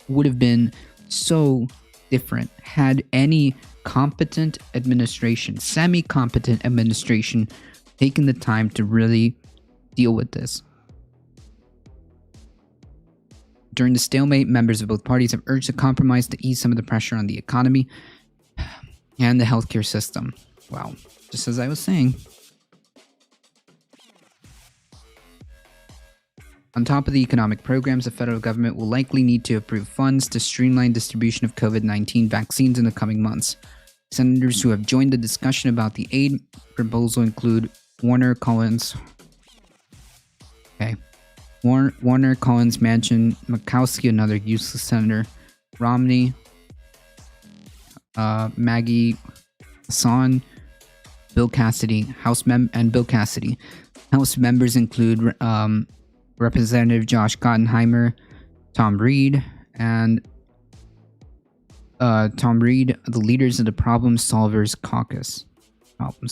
would have been so different had any competent administration, semi-competent administration, taken the time to really deal with this. During the stalemate, members of both parties have urged a compromise to ease some of the pressure on the economy and the healthcare system. Wow, just as I was saying. On top of the economic programs, the federal government will likely need to approve funds to streamline distribution of COVID-19 vaccines in the coming months. Senators who have joined the discussion about the aid proposal include Warner, Collins, Manchin, Murkowski, another useless senator, Romney, Maggie Hassan, Bill Cassidy, House members include Representative Josh Gottheimer, Tom Reed, and the leaders of the Problem Solvers Caucus. Problem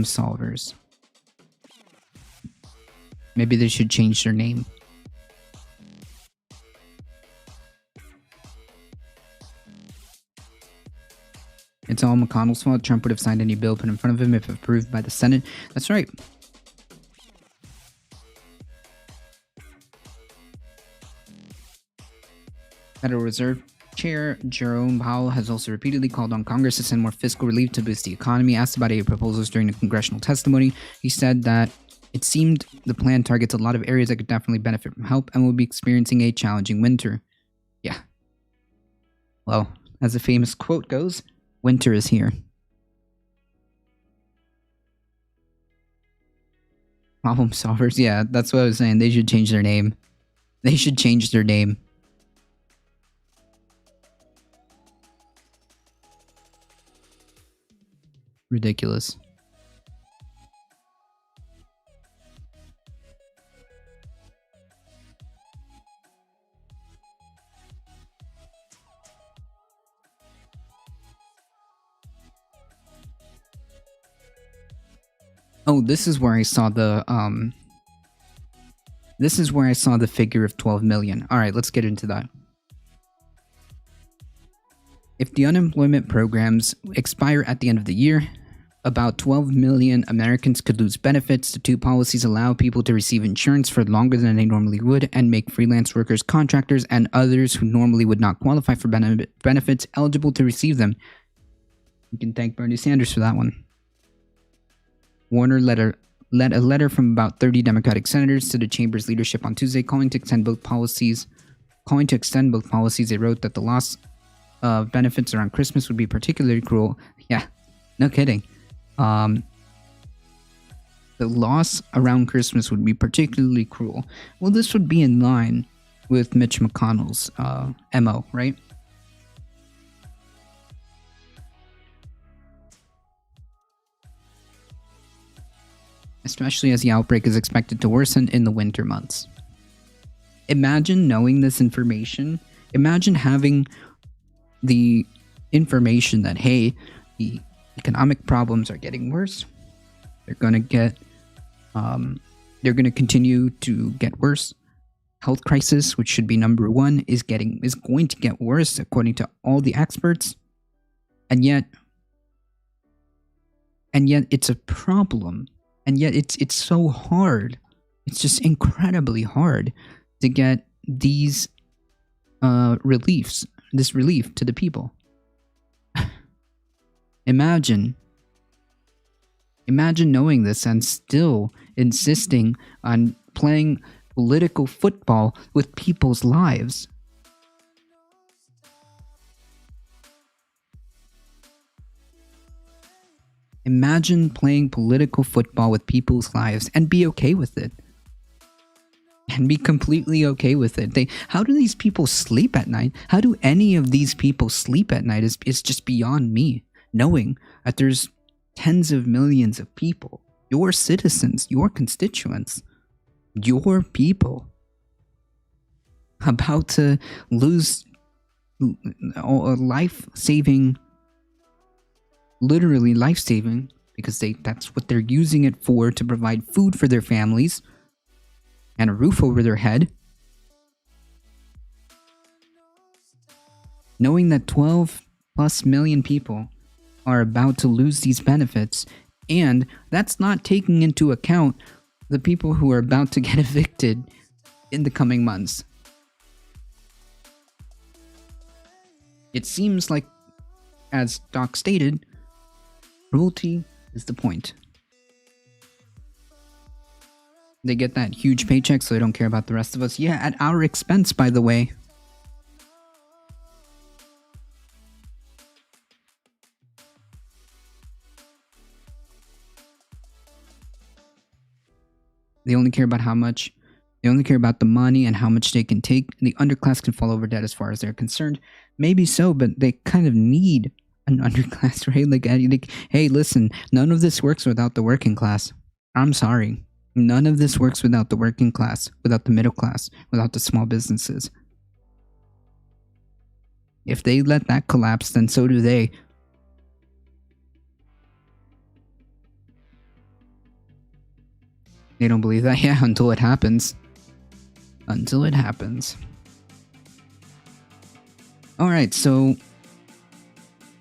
Solvers. Maybe they should change their name. It's all McConnell's fault. Trump would have signed any bill put in front of him if approved by the Senate. That's right. Federal Reserve Chair Jerome Powell has also repeatedly called on Congress to send more fiscal relief to boost the economy. Asked about aid proposals during the congressional testimony, he said that it seemed the plan targets a lot of areas that could definitely benefit from help and will be experiencing a challenging winter. Yeah. Well, as the famous quote goes, winter is here. Problem solvers, yeah, that's what I was saying. They should change their name. Ridiculous. Oh, this is where I saw the figure of 12 million. All right, let's get into that. If the unemployment programs expire at the end of the year, about 12 million Americans could lose benefits. The two policies allow people to receive insurance for longer than they normally would and make freelance workers, contractors, and others who normally would not qualify for benefits eligible to receive them. You can thank Bernie Sanders for that one. Warner led a letter from about 30 Democratic senators to the chamber's leadership on Tuesday, calling to extend both policies. They wrote that the loss of benefits around Christmas would be particularly cruel. Yeah, no kidding. The loss around Christmas would be particularly cruel. Well, this would be in line with Mitch McConnell's MO, right? Especially as the outbreak is expected to worsen in the winter months. Imagine knowing this information. Imagine having the information that, hey, the economic problems are getting worse. They're going to continue to get worse. Health crisis, which should be number one, is going to get worse according to all the experts. And yet it's a problem. And yet it's so hard. It's just incredibly hard to get these this relief to the people. Imagine knowing this and still insisting on playing political football with people's lives. Imagine playing political football with people's lives and be okay with it. And be completely okay with it. How do these people sleep at night? How do any of these people sleep at night is just beyond me. Knowing that there's tens of millions of people, your citizens, your constituents, your people, about to lose a life-saving, literally life-saving, because that's what they're using it for, to provide food for their families and a roof over their head. Knowing that 12 plus million people are about to lose these benefits, and that's not taking into account the people who are about to get evicted in the coming months. It seems like, as Doc stated, cruelty is the point. They get that huge paycheck, so they don't care about the rest of us. Yeah, at our expense, by the way. They only care about they only care about the money and how much they can take. The underclass can fall over dead as far as they're concerned. Maybe so, but they kind of need an underclass, right? Like, hey, listen, none of this works without the working class. I'm sorry. None of this works without the working class, without the middle class, without the small businesses. If they let that collapse, then so do they. They don't believe that? Yeah, until it happens. Until it happens. Alright, so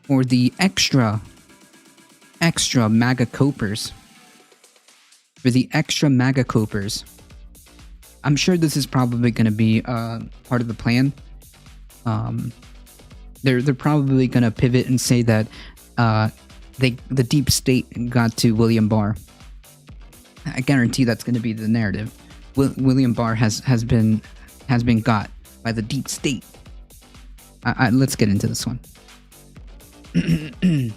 for the extra MAGA copers. For the extra MAGA copers. I'm sure this is probably going to be part of the plan. They're probably going to pivot and say that the deep state got to William Barr. I guarantee that's going to be the narrative. William Barr has been got by the deep state. Let's get into this one. The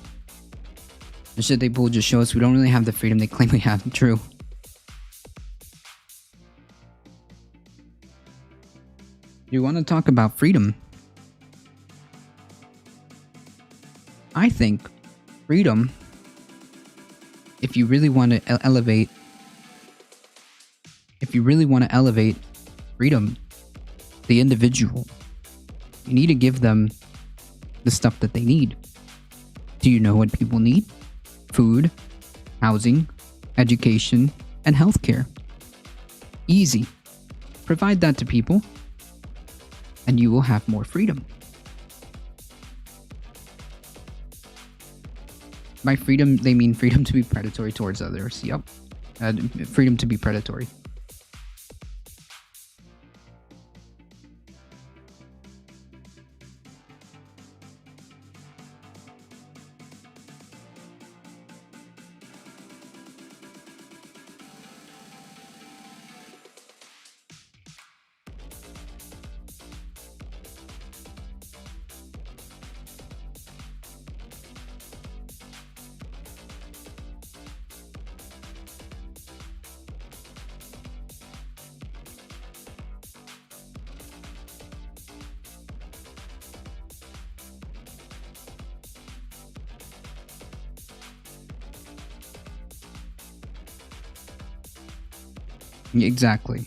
shit they pull just show us we don't really have the freedom they claim we have. True. You want to talk about freedom? I think freedom, if you really want to elevate freedom, the individual, you need to give them the stuff that they need. Do you know what people need? Food, housing, education, and healthcare. Easy. Provide that to people, and you will have more freedom. By freedom, they mean freedom to be predatory towards others. Yep. Freedom to be predatory. Exactly.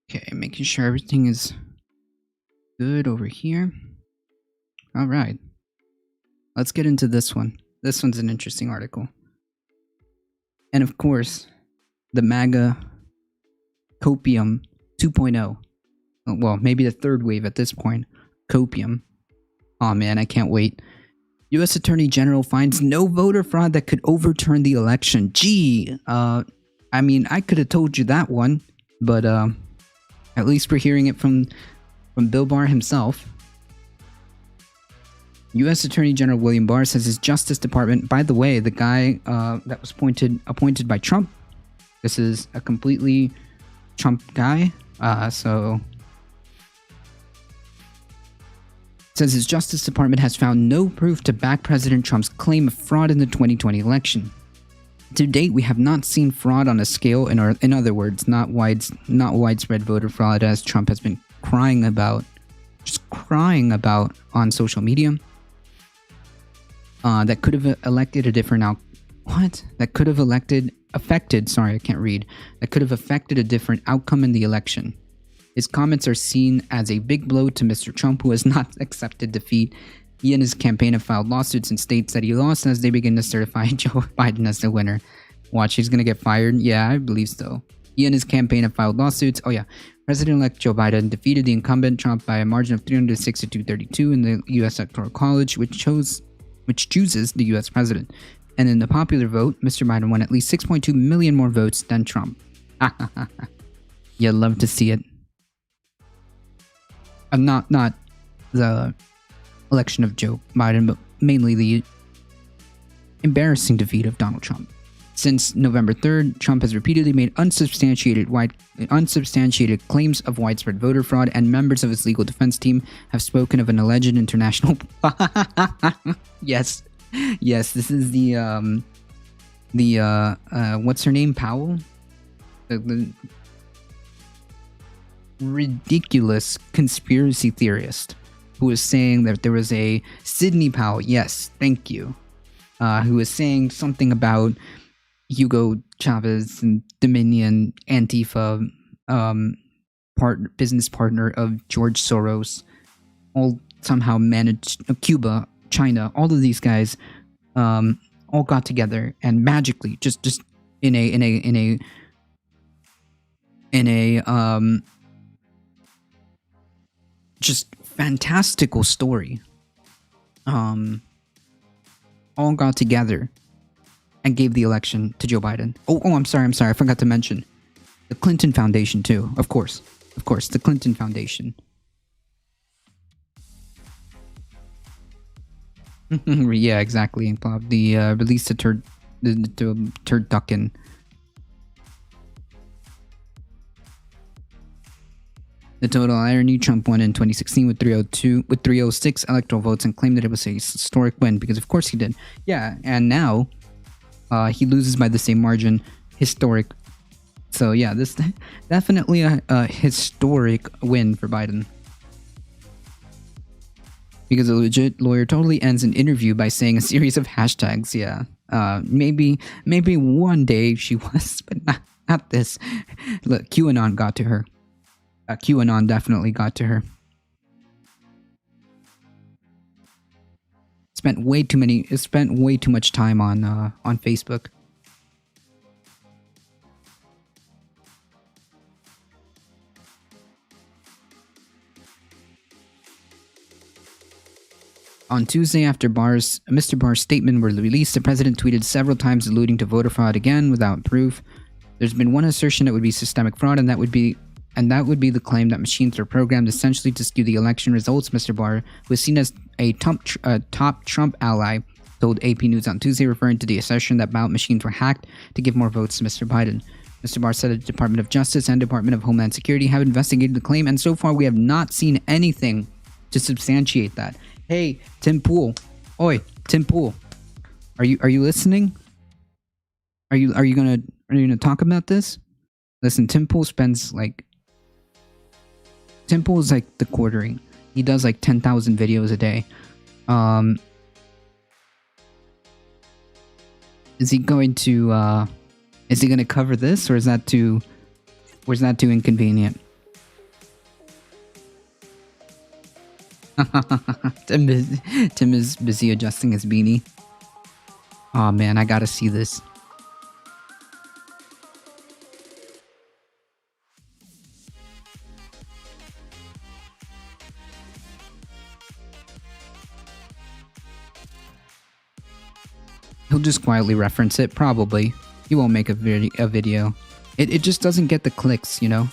Okay, making sure everything is good over here. All right. Let's get into this one. This one's an interesting article. And of course, the MAGA Copium 2.0. Well, maybe the third wave at this point. Copium. Oh man, I can't wait. U.S. Attorney General finds no voter fraud that could overturn the election. Gee, I mean, I could have told you that one, but at least we're hearing it from Bill Barr himself. U.S. Attorney General William Barr says his Justice Department, by the way, the guy that was appointed by Trump, this is a completely Trump guy, so... says his Justice Department has found no proof to back President Trump's claim of fraud in the 2020 election. To date, we have not seen fraud on a scale, in other words, not widespread voter fraud as Trump has been crying about on social media. That could have elected a different That could have affected a different outcome in the election. His comments are seen as a big blow to Mr. Trump, who has not accepted defeat. He and his campaign have filed lawsuits in states that he lost as they begin to certify Joe Biden as the winner. Watch, he's gonna get fired? Yeah, I believe so. He and his campaign have filed lawsuits. Oh yeah, President-elect Joe Biden defeated the incumbent Trump by a margin of 306 to 232 in the U.S. Electoral College, which chooses the U.S. president. And in the popular vote, Mr. Biden won at least 6.2 million more votes than Trump. You'd love to see it. Not the election of Joe Biden, but mainly the embarrassing defeat of Donald Trump. Since November 3rd, Trump has repeatedly made unsubstantiated claims of widespread voter fraud, and members of his legal defense team have spoken of an alleged international... Yes, this is the what's her name? Powell? The ridiculous conspiracy theorist who was saying that there was a Sidney Powell, yes, thank you, who was saying something about Hugo Chavez and Dominion, Antifa, business partner of George Soros, all somehow managed Cuba, China, all of these guys, all got together and magically, just in a just fantastical story, all got together and gave the election to Joe Biden. Oh, I'm sorry, I forgot to mention the Clinton Foundation too. Of course, the Clinton Foundation. Yeah, exactly. The release the turducken. The total irony: Trump won in 2016 with 306 electoral votes and claimed that it was a historic win because, of course, he did. Yeah, and now he loses by the same margin. Historic. So yeah, this definitely a historic win for Biden. Because a legit lawyer totally ends an interview by saying a series of hashtags. Yeah, maybe one day she was, but not this. Look, QAnon got to her. QAnon definitely got to her. Spent way too much time on Facebook. On Tuesday, after Mr. Barr's statement were released, the president tweeted several times alluding to voter fraud again without proof. There's been one assertion that would be systemic fraud, and that would be the claim that machines are programmed essentially to skew the election results. Mr. Barr, who is seen as a top Trump ally, told AP News on Tuesday, referring to the assertion that ballot machines were hacked to give more votes to Mr. Biden. Mr. Barr said the Department of Justice and Department of Homeland Security have investigated the claim, and so far we have not seen anything to substantiate that. Hey, Tim Pool. Oi, Tim Pool. Are you listening? Are you gonna talk about this? Listen, Tim Pool is like the quartering. He does like 10,000 videos a day. Is he going to cover this, or is that too inconvenient? Tim is busy adjusting his beanie. Oh man, I gotta see this. just quietly reference it, probably. He won't make a video. It just doesn't get the clicks, you know?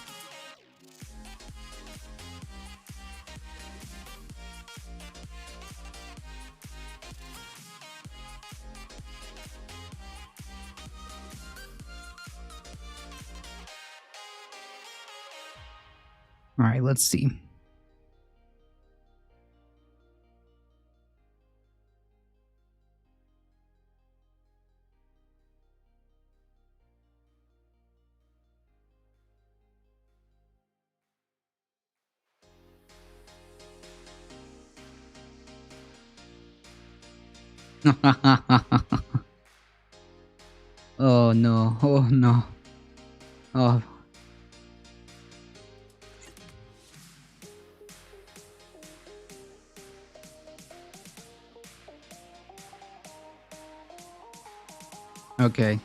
Alright, let's see. Oh no, oh no. Oh. Okay.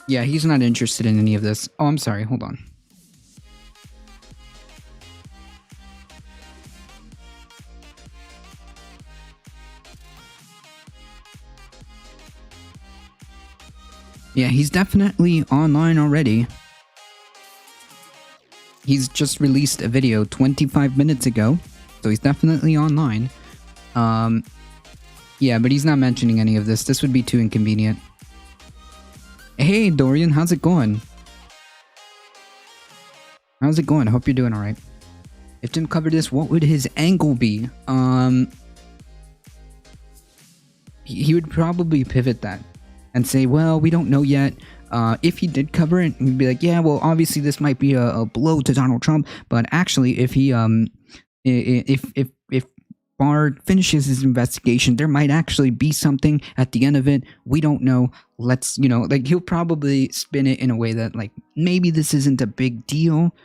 Yeah, he's not interested in any of this. Oh, I'm sorry, hold on. Yeah, he's definitely online already. He's just released a video 25 minutes ago, so he's definitely online. Yeah, but he's not mentioning any of this. This would be too inconvenient. Hey, Dorian, how's it going? How's it going? I hope you're doing alright. If Tim covered this, what would his angle be? He would probably pivot that and say, well, we don't know yet. If he did cover it, he'd be like, yeah, well, obviously this might be a blow to Donald Trump, but actually, if he, if Barr finishes his investigation, there might actually be something at the end of it. We don't know. Let's, you know, like, he'll probably spin it in a way that, like, maybe this isn't a big deal,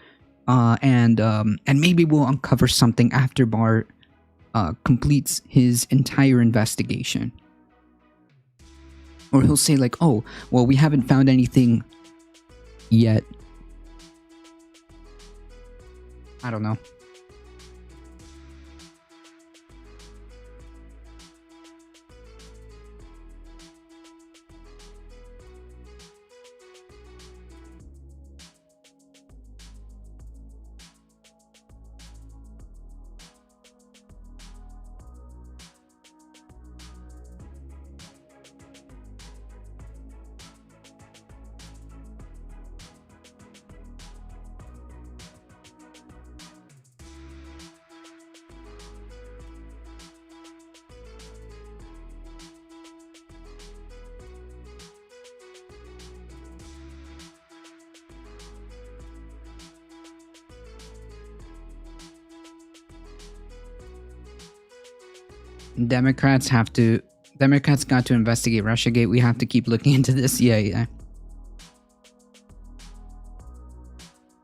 and maybe we'll uncover something after Barr completes his entire investigation. Or he'll say, like, oh, well, we haven't found anything yet. I don't know. Democrats got to investigate Russiagate. We have to keep looking into this. Yeah.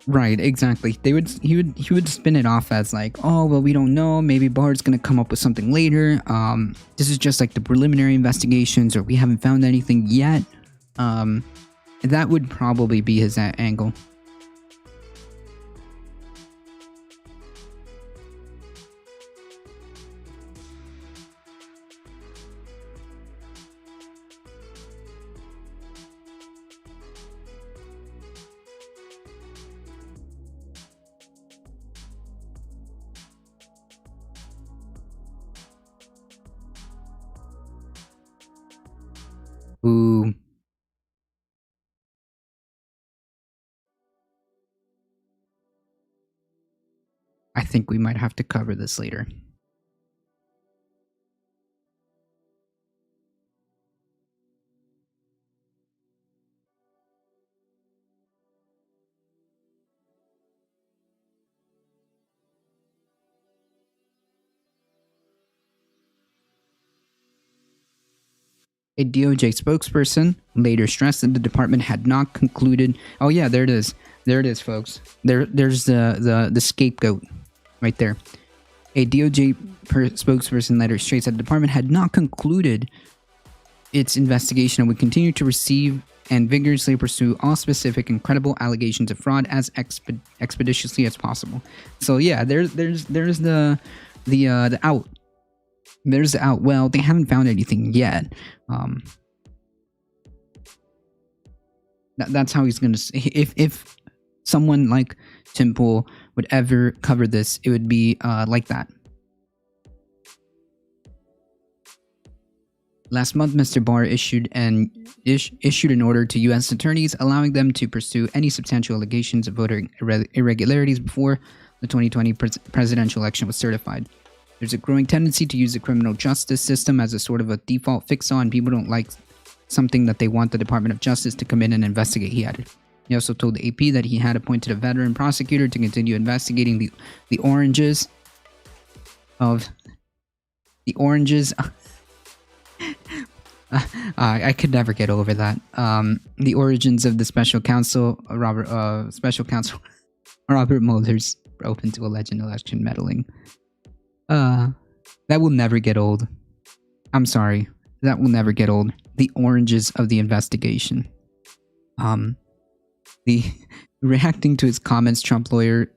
Right, exactly. He would spin it off as like, oh, well, we don't know. Maybe Barr's gonna come up with something later. This is just like the preliminary investigations, or we haven't found anything yet. That would probably be his angle. Ooh. I think we might have to cover this later. A DOJ spokesperson later stressed that the department had not concluded. Oh yeah, there it is. There it is, folks. There's the scapegoat right there. A DOJ spokesperson later states that the department had not concluded its investigation and would continue to receive and vigorously pursue all specific and credible allegations of fraud as expeditiously as possible. So yeah, there's the out. There's well, they haven't found anything yet. That's how he's gonna. If someone like Tim Pool would ever cover this, it would be like that. Last month, Mr. Barr issued an order to U.S. attorneys allowing them to pursue any substantial allegations of voter irregularities before the 2020 presidential election was certified. There's a growing tendency to use the criminal justice system as a sort of a default fix-all, and people don't like something that they want the Department of Justice to come in and investigate, he added. He also told the AP that he had appointed a veteran prosecutor to continue investigating the oranges of... The oranges... I could never get over that. The origins of the special counsel Robert Mueller's open to alleged election meddling. That will never get old. I'm sorry. That will never get old. The oranges of the investigation. The reacting to his comments, Trump lawyer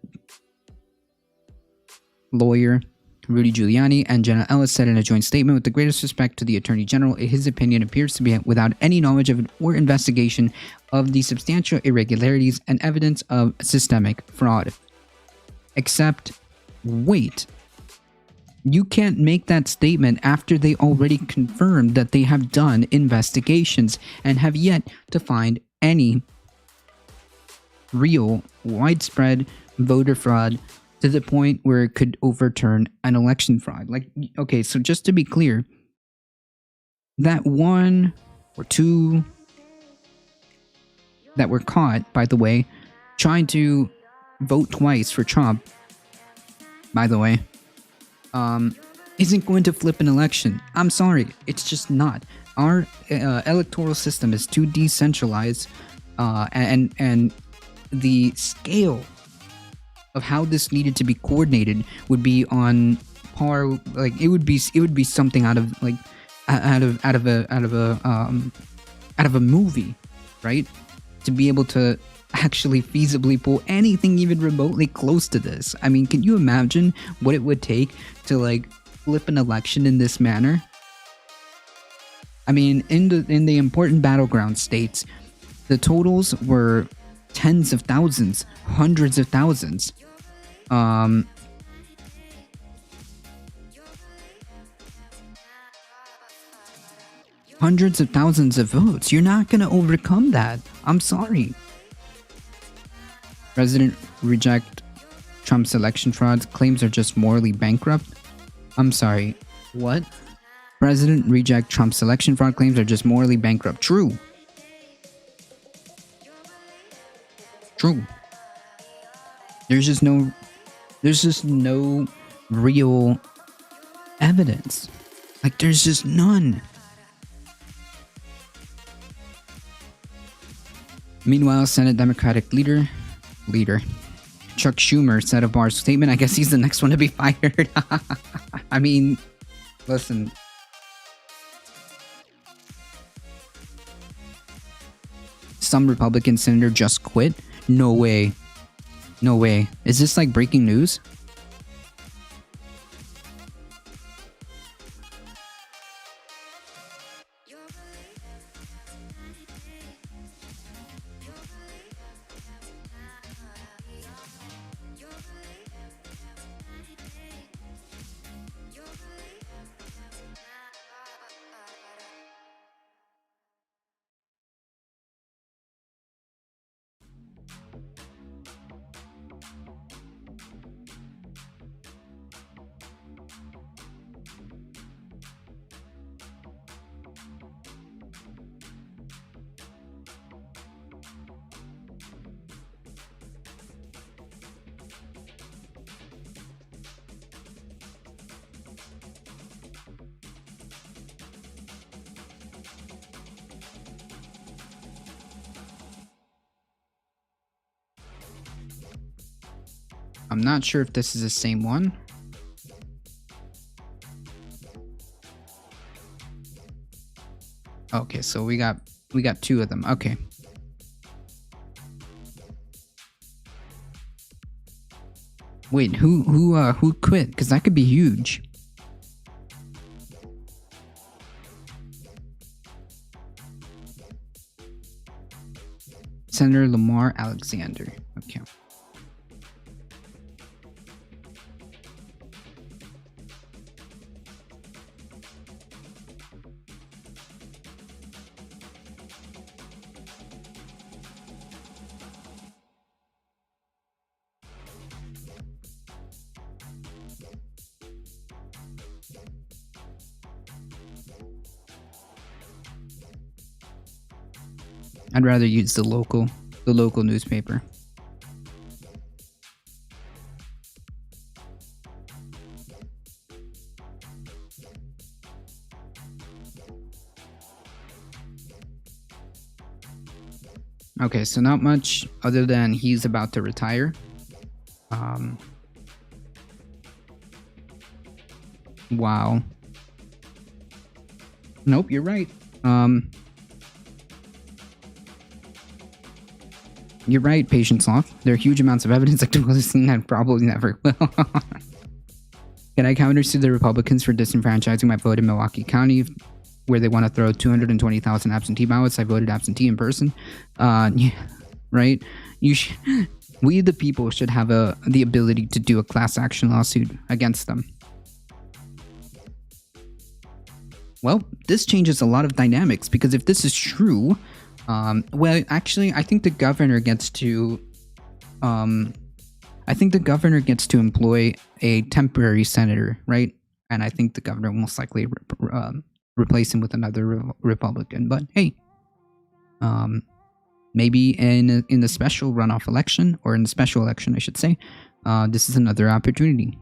Rudy Giuliani and Jenna Ellis said in a joint statement, with the greatest respect to the Attorney General, his opinion appears to be without any knowledge of or investigation of the substantial irregularities and evidence of systemic fraud. Except, wait. You can't make that statement after they already confirmed that they have done investigations and have yet to find any real, widespread voter fraud to the point where it could overturn an election fraud. Like, okay, so just to be clear, that one or two that were caught, by the way, trying to vote twice for Trump, by the way, isn't going to flip an election. I'm sorry, it's just not. Our electoral system is too decentralized, and the scale of how this needed to be coordinated would be on par. Like it would be something out of a movie, right? To be able to actually feasibly pull anything even remotely close to this. I mean, can you imagine what it would take to like flip an election in this manner? I mean, in the important battleground states, the totals were tens of thousands, hundreds of thousands. Hundreds of thousands of votes. You're not going to overcome that. I'm sorry. President reject Trump's election fraud. Claims are just morally bankrupt. I'm sorry. What? President reject Trump's election fraud. Claims are just morally bankrupt. True. True. There's just no real evidence. Like, there's just none. Meanwhile, Senate Democratic leader Chuck Schumer said of Barr's statement, I guess he's the next one to be fired. I mean, listen. Some Republican senator just quit? No way. No way. Is this like breaking news? I'm not sure if this is the same one. Okay, so we got two of them. Okay. Wait, who quit? Because that could be huge. Senator Lamar Alexander. Okay. I'd rather use the local newspaper. Okay, so not much other than he's about to retire. Wow. Nope, you're right. You're right, Patient Sloth. There are huge amounts of evidence that that probably never will. Can I countersue the Republicans for disenfranchising my vote in Milwaukee County, where they want to throw 220,000 absentee ballots? I voted absentee in person. Yeah, right? We, the people, should have the ability to do a class action lawsuit against them. Well, this changes a lot of dynamics, because if this is true, well, actually, I think the governor gets to, employ a temporary senator, right? And I think the governor will most likely replace him with another Republican. But hey, maybe in the special runoff election, or in the special election, I should say, this is another opportunity.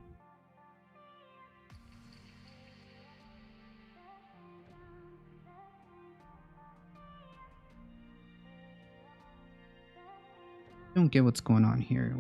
Don't get what's going on here.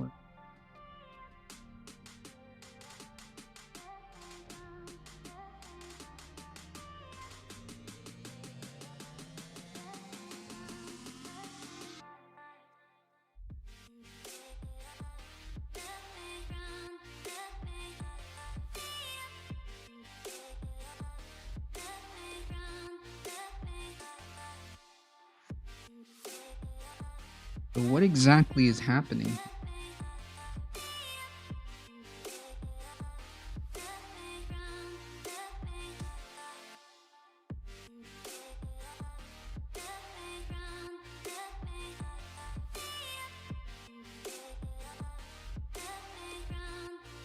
So what exactly is happening?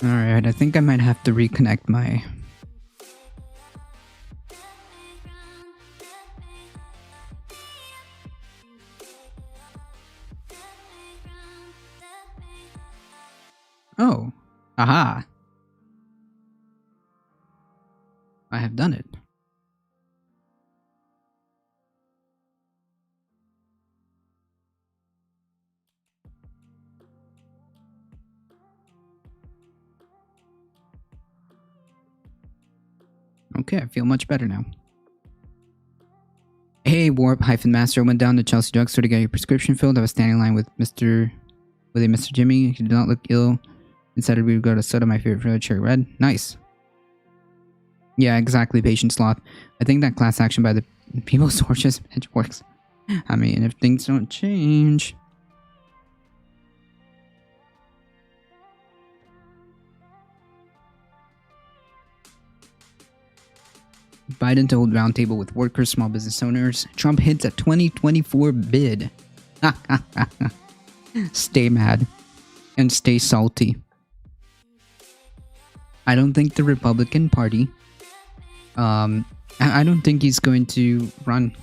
Alright, I think I might have to reconnect my... Oh, aha. I have done it. Okay, I feel much better now. Hey, Warp-Master, I went down to Chelsea Drugstore to get your prescription filled. I was standing in line with Mr. Jimmy. He did not look ill. Instead, we would go to soda, my favorite flavor, cherry red. Nice. Yeah, exactly, Patient Sloth. I think that class action by the People's Torches works. I mean, if things don't change... Biden to hold roundtable with workers, small business owners. Trump hints at 2024 bid. Stay mad. And stay salty. I don't think the Republican Party... I don't think he's going to run.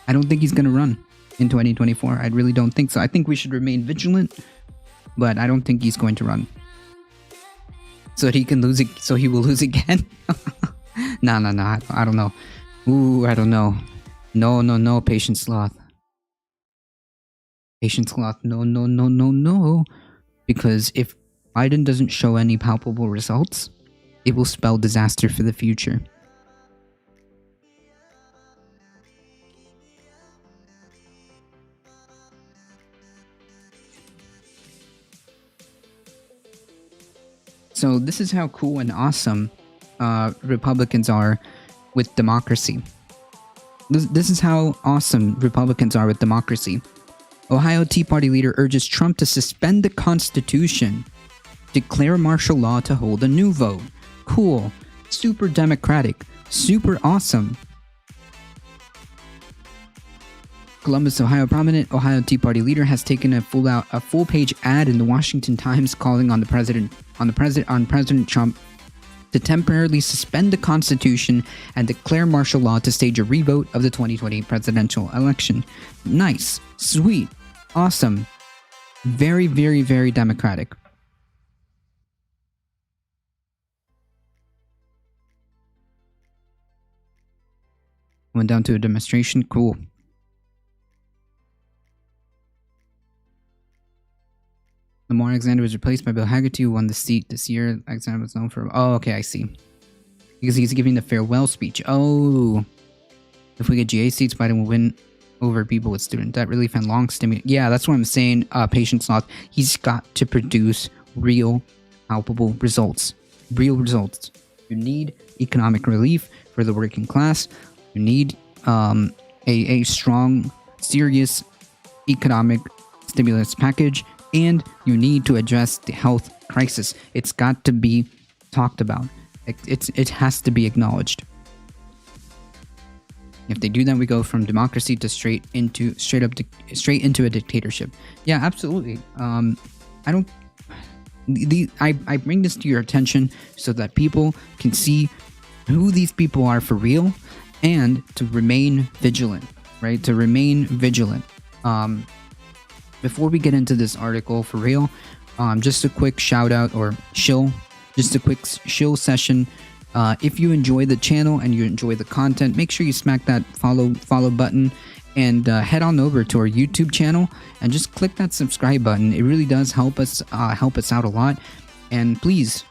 I don't think he's going to run in 2024. I really don't think so. I think we should remain vigilant, but I don't think he's going to run. So that he can lose it, so he will lose again? No, I don't know. Ooh, I don't know. No, Patient Sloth. Patient Sloth, no. Because if Biden doesn't show any palpable results, it will spell disaster for the future. So this is how cool and awesome Republicans are with democracy. This is how awesome Republicans are with democracy. Ohio Tea Party leader urges Trump to suspend the Constitution, declare martial law to hold a new vote. Cool. Super democratic. Super awesome. Columbus, Ohio. Prominent Ohio Tea Party leader has taken a full-page ad in the Washington Times calling on President Trump to temporarily suspend the Constitution and declare martial law to stage a revote of the 2020 presidential election. Nice. Sweet. Awesome. Very, very, very democratic. Went down to a demonstration. Cool. Lamar Alexander was replaced by Bill Haggerty, who won the seat this year. Alexander was known for... Oh, okay, I see. Because he's giving the farewell speech. Oh. If we get GA seats, Biden will win over people with student debt relief and long stimulus. Yeah, that's what I'm saying. Patience Sloth. He's got to produce real, palpable results. Real results. You need economic relief for the working class. You need a strong, serious economic stimulus package. And you need to address the health crisis. It's got to be talked about. It has to be acknowledged. If they do that, we go from democracy to straight into a dictatorship. Yeah, absolutely. I bring this to your attention so that people can see who these people are for real, and to remain vigilant. Right? To remain vigilant. Before we get into this article for real, just a quick shout out or shill, just a quick shill session. If you enjoy the channel and you enjoy the content, make sure you smack that follow button and head on over to our YouTube channel and just click that subscribe button. It really does help us out a lot. And please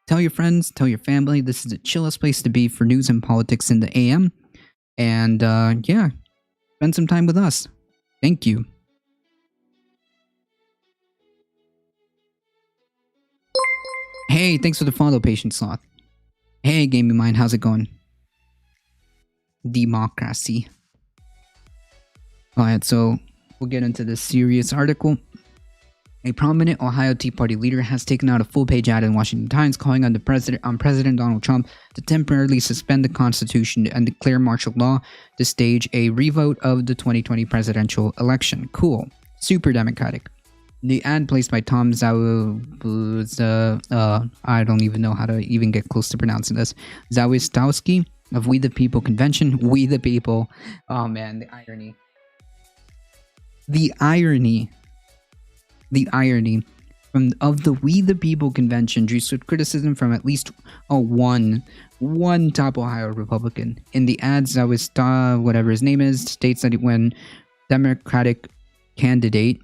tell your friends, tell your family. This is the chillest place to be for news and politics in the AM. And yeah, spend some time with us. Thank you. Hey, thanks for the follow, Patient Sloth. Hey, Gaming Mind, how's it going? Democracy. Alright, so we'll get into this serious article. A prominent Ohio Tea Party leader has taken out a full-page ad in Washington Times calling on President Donald Trump to temporarily suspend the Constitution and declare martial law to stage a revote of the 2020 presidential election. Cool. Super democratic. The ad placed by Tom I don't even know how to even get close to pronouncing this. Zawistowski of We the People Convention. We the People. Oh man, the irony. The irony of the We the People convention drew swift criticism from at least one top Ohio Republican. In the ads, whatever his name is, states that when Democratic candidate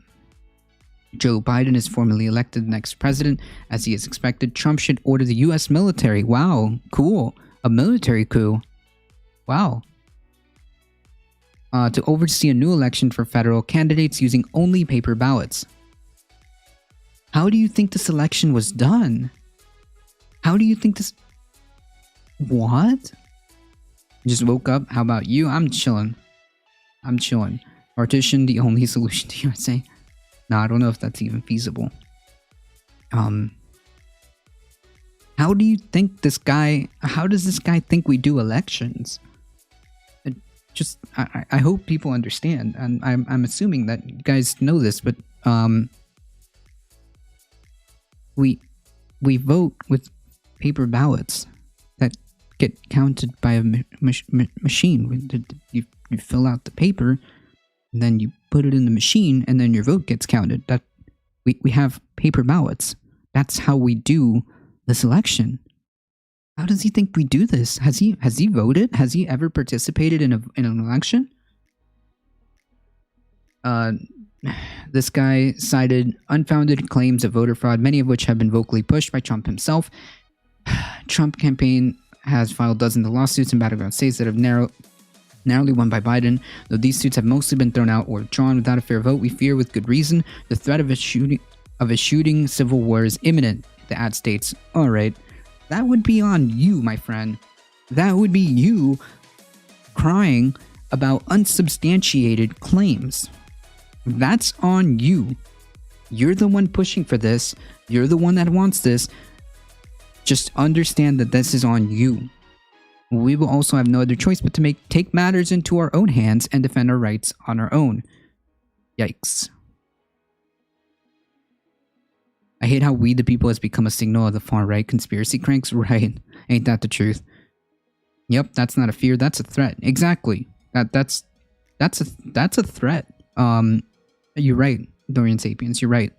Joe Biden is formally elected the next president, as he is expected, Trump should order the U.S. military. Wow, cool. A military coup. Wow. To oversee a new election for federal candidates using only paper ballots. How do you think this election was done? How do you think this... What? Just woke up? How about you? I'm chilling. Partition, the only solution to USA. No, I don't know if that's even feasible. How do you think this guy... How does this guy think we do elections? I hope people understand. And I'm assuming that you guys know this, but... We vote with paper ballots that get counted by a machine. You fill out the paper, and then you put it in the machine, and then your vote gets counted. That we have paper ballots. That's how we do this election. How does he think we do this? Has he voted? Has he ever participated in an election? This guy cited unfounded claims of voter fraud, many of which have been vocally pushed by Trump himself. Trump campaign has filed dozens of lawsuits in battleground states that have narrowly won by Biden. Though these suits have mostly been thrown out or withdrawn without a fair vote, we fear with good reason the threat of a shooting civil war is imminent, the ad states. Alright, that would be on you, my friend. That would be you crying about unsubstantiated claims. That's on you. You're the one pushing for this. You're the one that wants this. Just understand that this is on you. We will also have no other choice but to take matters into our own hands and defend our rights on our own. Yikes. I hate how we the people has become a signal of the far-right conspiracy cranks. Right. Ain't that the truth? Yep, that's not a fear, that's a threat. Exactly. That's a threat. You're right, Dorian Sapiens, you're right.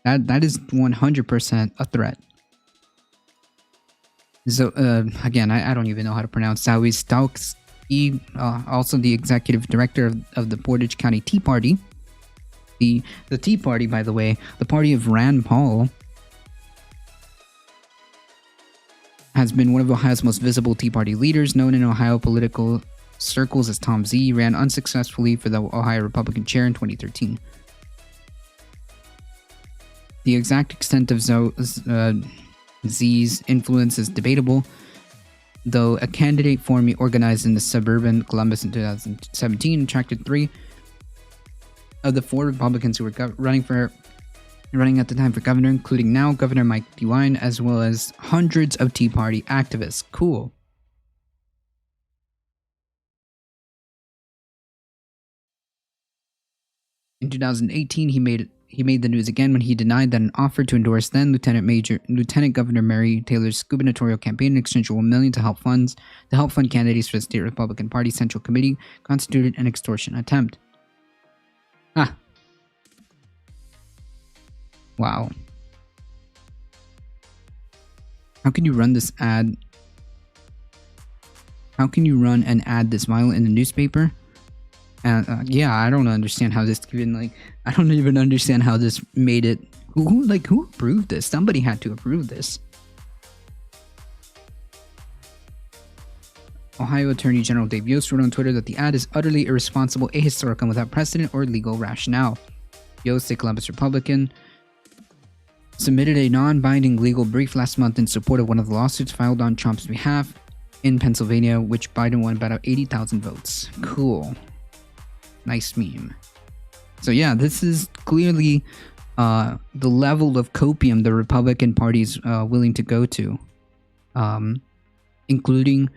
That is 100% a threat. So, again, I don't even know how to pronounce Zoe Stauksky, also the executive director of the Portage County Tea Party. The Tea Party, by the way, the party of Rand Paul, has been one of Ohio's most visible Tea Party leaders, known in Ohio political circles as Tom Z, ran unsuccessfully for the Ohio Republican chair in 2013. The exact extent of Z's influence is debatable, though a candidate forum organized in the suburban Columbus in 2017 attracted 3 of the 4 Republicans who were running at the time for governor, including now Governor Mike DeWine, as well as hundreds of Tea Party activists. Cool. In 2018, he made the news again when he denied that an offer to endorse then Lieutenant Governor Mary Taylor's gubernatorial campaign in exchange for $1 million to help fund candidates for the state Republican Party Central Committee constituted an extortion attempt. Ah. Wow. How can you run this ad? How can you run an ad this violent in the newspaper? Yeah, I don't understand how this even, I don't even understand how this made it. Who approved this? Somebody had to approve this. Ohio Attorney General Dave Yost wrote on Twitter that the ad is utterly irresponsible, ahistorical, and without precedent or legal rationale. Yost, a Columbus Republican, submitted a non-binding legal brief last month in support of one of the lawsuits filed on Trump's behalf in Pennsylvania, which Biden won about 80,000 votes. Cool. Nice meme. So yeah, this is clearly the level of copium the Republican Party's willing to go to, including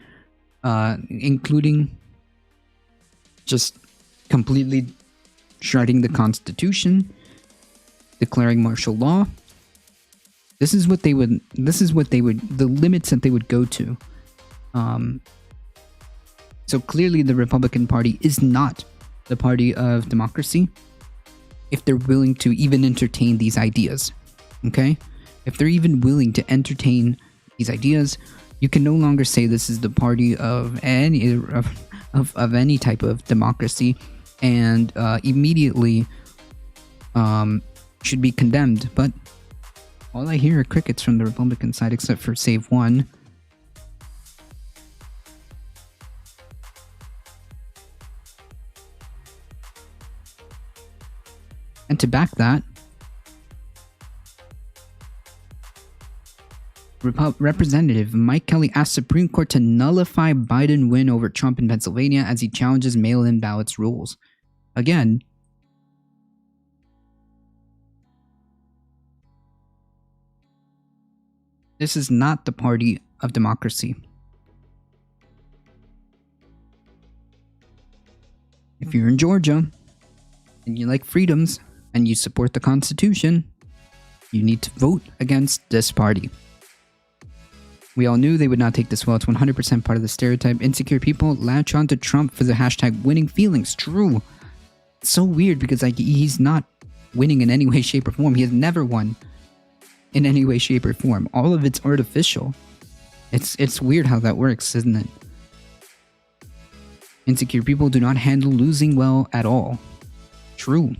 just completely shredding the Constitution, declaring martial law. This is what they would. The limits that they would go to. So clearly, the Republican Party is not the party of democracy if they're willing to even entertain these ideas. Okay? If they're even willing to entertain these ideas, you can no longer say this is the party of any type of democracy and immediately should be condemned. But all I hear are crickets from the Republican side, except for Save One. And to back that, Representative Mike Kelly asked Supreme Court to nullify Biden win over Trump in Pennsylvania as he challenges mail-in ballots rules. Again, this is not the party of democracy. If you're in Georgia and you like freedoms and you support the Constitution, you need to vote against this party. We all knew they would not take this well. It's 100% part of the stereotype. Insecure people latch on to Trump for the hashtag winning feelings. True. It's so weird because he's not winning in any way, shape, or form. He has never won in any way, shape, or form. All of it's artificial. It's weird how that works, isn't it? Insecure people do not handle losing well at all. True.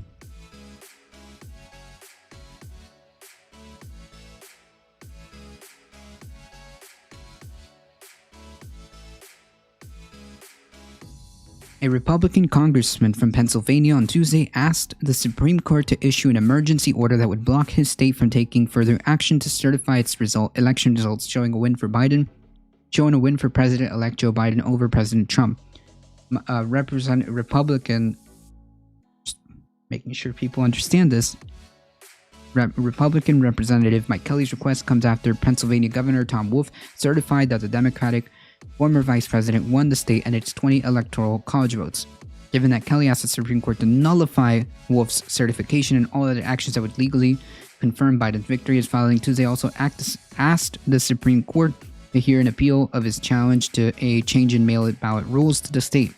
A Republican congressman from Pennsylvania on Tuesday asked the Supreme Court to issue an emergency order that would block his state from taking further action to certify its election results, showing a win for President-elect Joe Biden over President Trump. represent Republican. Just making sure people understand this. Republican Representative Mike Kelly's request comes after Pennsylvania Governor Tom Wolf certified that the Democratic former vice president won the state and its 20 electoral college votes. Given that Kelly asked the Supreme Court to nullify Wolf's certification and all other actions that would legally confirm Biden's victory, his filing Tuesday also asked the Supreme Court to hear an appeal of his challenge to a change in mail ballot rules to the state.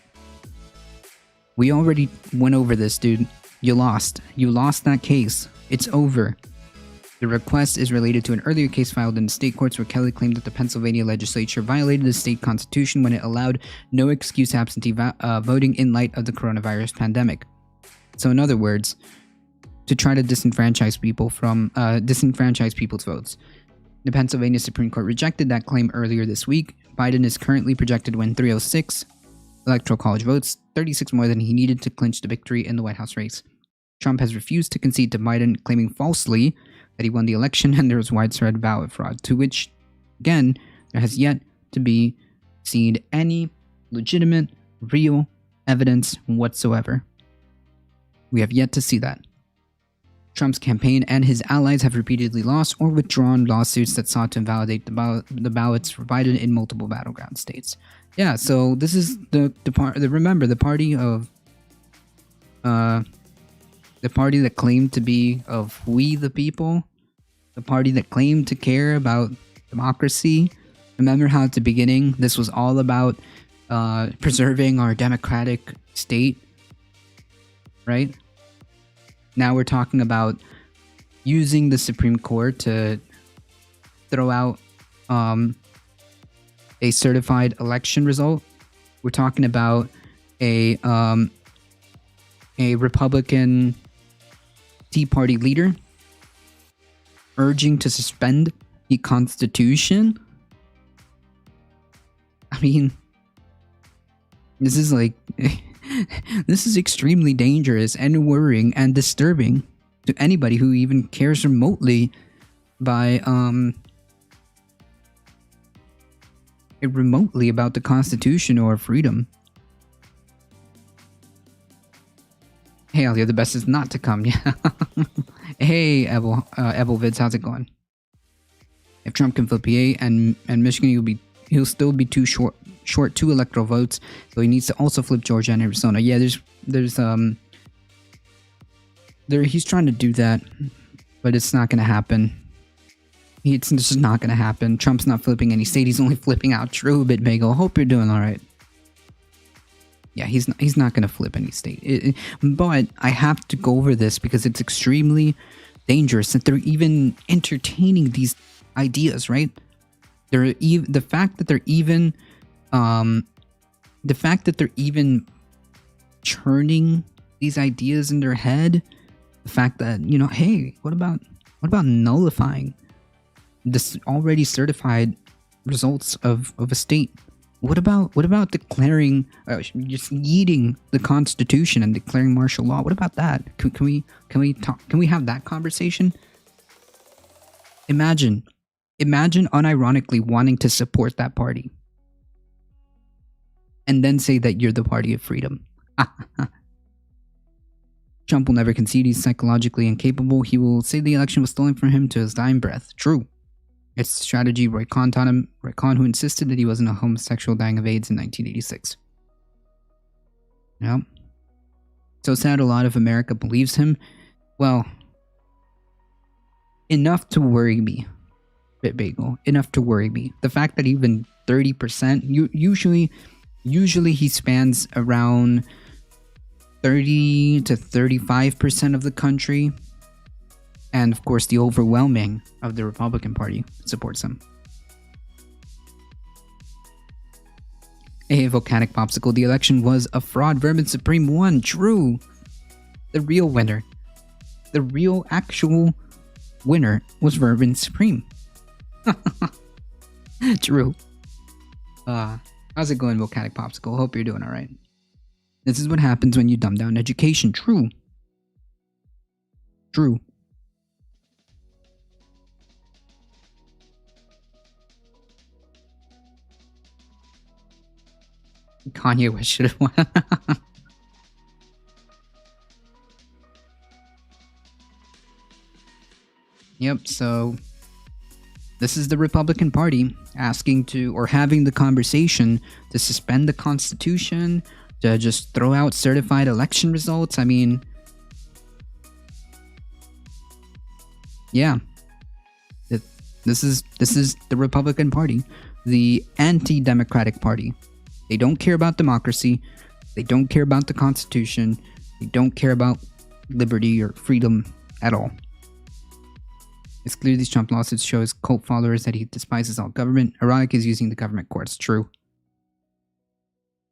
We already went over this, dude. You lost. You lost that case. It's over. The request is related to an earlier case filed in the state courts where Kelly claimed that the Pennsylvania legislature violated the state constitution when it allowed no excuse absentee voting in light of the coronavirus pandemic. So in other words, to try to disenfranchise people's votes. The Pennsylvania Supreme Court rejected that claim earlier this week. Biden is currently projected to win 306 electoral college votes, 36 more than he needed to clinch the victory in the White House race. Trump has refused to concede to Biden, claiming falsely that he won the election and there was widespread ballot fraud, to which, again, there has yet to be seen any legitimate, real evidence whatsoever. We have yet to see that. Trump's campaign and his allies have repeatedly lost or withdrawn lawsuits that sought to invalidate the ballots for Biden in multiple battleground states. Yeah, so this is remember the party of the party that claimed to be of we the people, the party that claimed to care about democracy. Remember how at the beginning this was all about preserving our democratic state, right? Now we're talking about using the Supreme Court to throw out a certified election result. We're talking about a Republican Tea Party leader urging to suspend the Constitution. I mean, this is like this is extremely dangerous and worrying and disturbing to anybody who even cares remotely about the Constitution or freedom. Hey, Alia, the best is not to come. Yeah. Hey, Ebelvids, how's it going? If Trump can flip PA and Michigan, he'll still be too short 2 electoral votes, so he needs to also flip Georgia and Arizona. Yeah, he's trying to do that, but it's not going to happen. It's just not going to happen. Trump's not flipping any state. He's only flipping out True Bitbagel. Hope you're doing all right. Yeah, he's not going to flip any state. But I have to go over this because it's extremely dangerous that they're even entertaining these ideas, right? The fact that they're even churning these ideas in their head, the fact that, hey, what about nullifying this already certified results of a state? What about declaring just yeeting the Constitution and declaring martial law? What about that? Can we have that conversation? Imagine unironically wanting to support that party and then say that you're the party of freedom. Trump will never concede. He's psychologically incapable. He will say the election was stolen from him to his dying breath. True. It's strategy Roy Cohn taught him. Roy Cohn, who insisted that he wasn't a homosexual dying of AIDS in 1986. Yeah. So sad a lot of America believes him. Well, enough to worry me. Bitbagel. Enough to worry me. The fact that even 30%, usually he spans around 30 to 35% of the country. And of course, the overwhelming of the Republican Party supports him. A volcanic popsicle. The election was a fraud. Vermin Supreme won. True. The real winner. The real actual winner was Vermin Supreme. True. How's it going, volcanic popsicle? Hope you're doing all right. This is what happens when you dumb down education. True. True. Kanye West should have won. Yep, so this is the Republican Party asking to, or having the conversation to suspend the Constitution, to just throw out certified election results. I mean, yeah. This is the Republican Party, the anti-democratic party. They don't care about democracy. They don't care about the Constitution. They don't care about liberty or freedom at all. It's clear these Trump lawsuits show his cult followers that he despises all government. Ironic is using the government courts. True.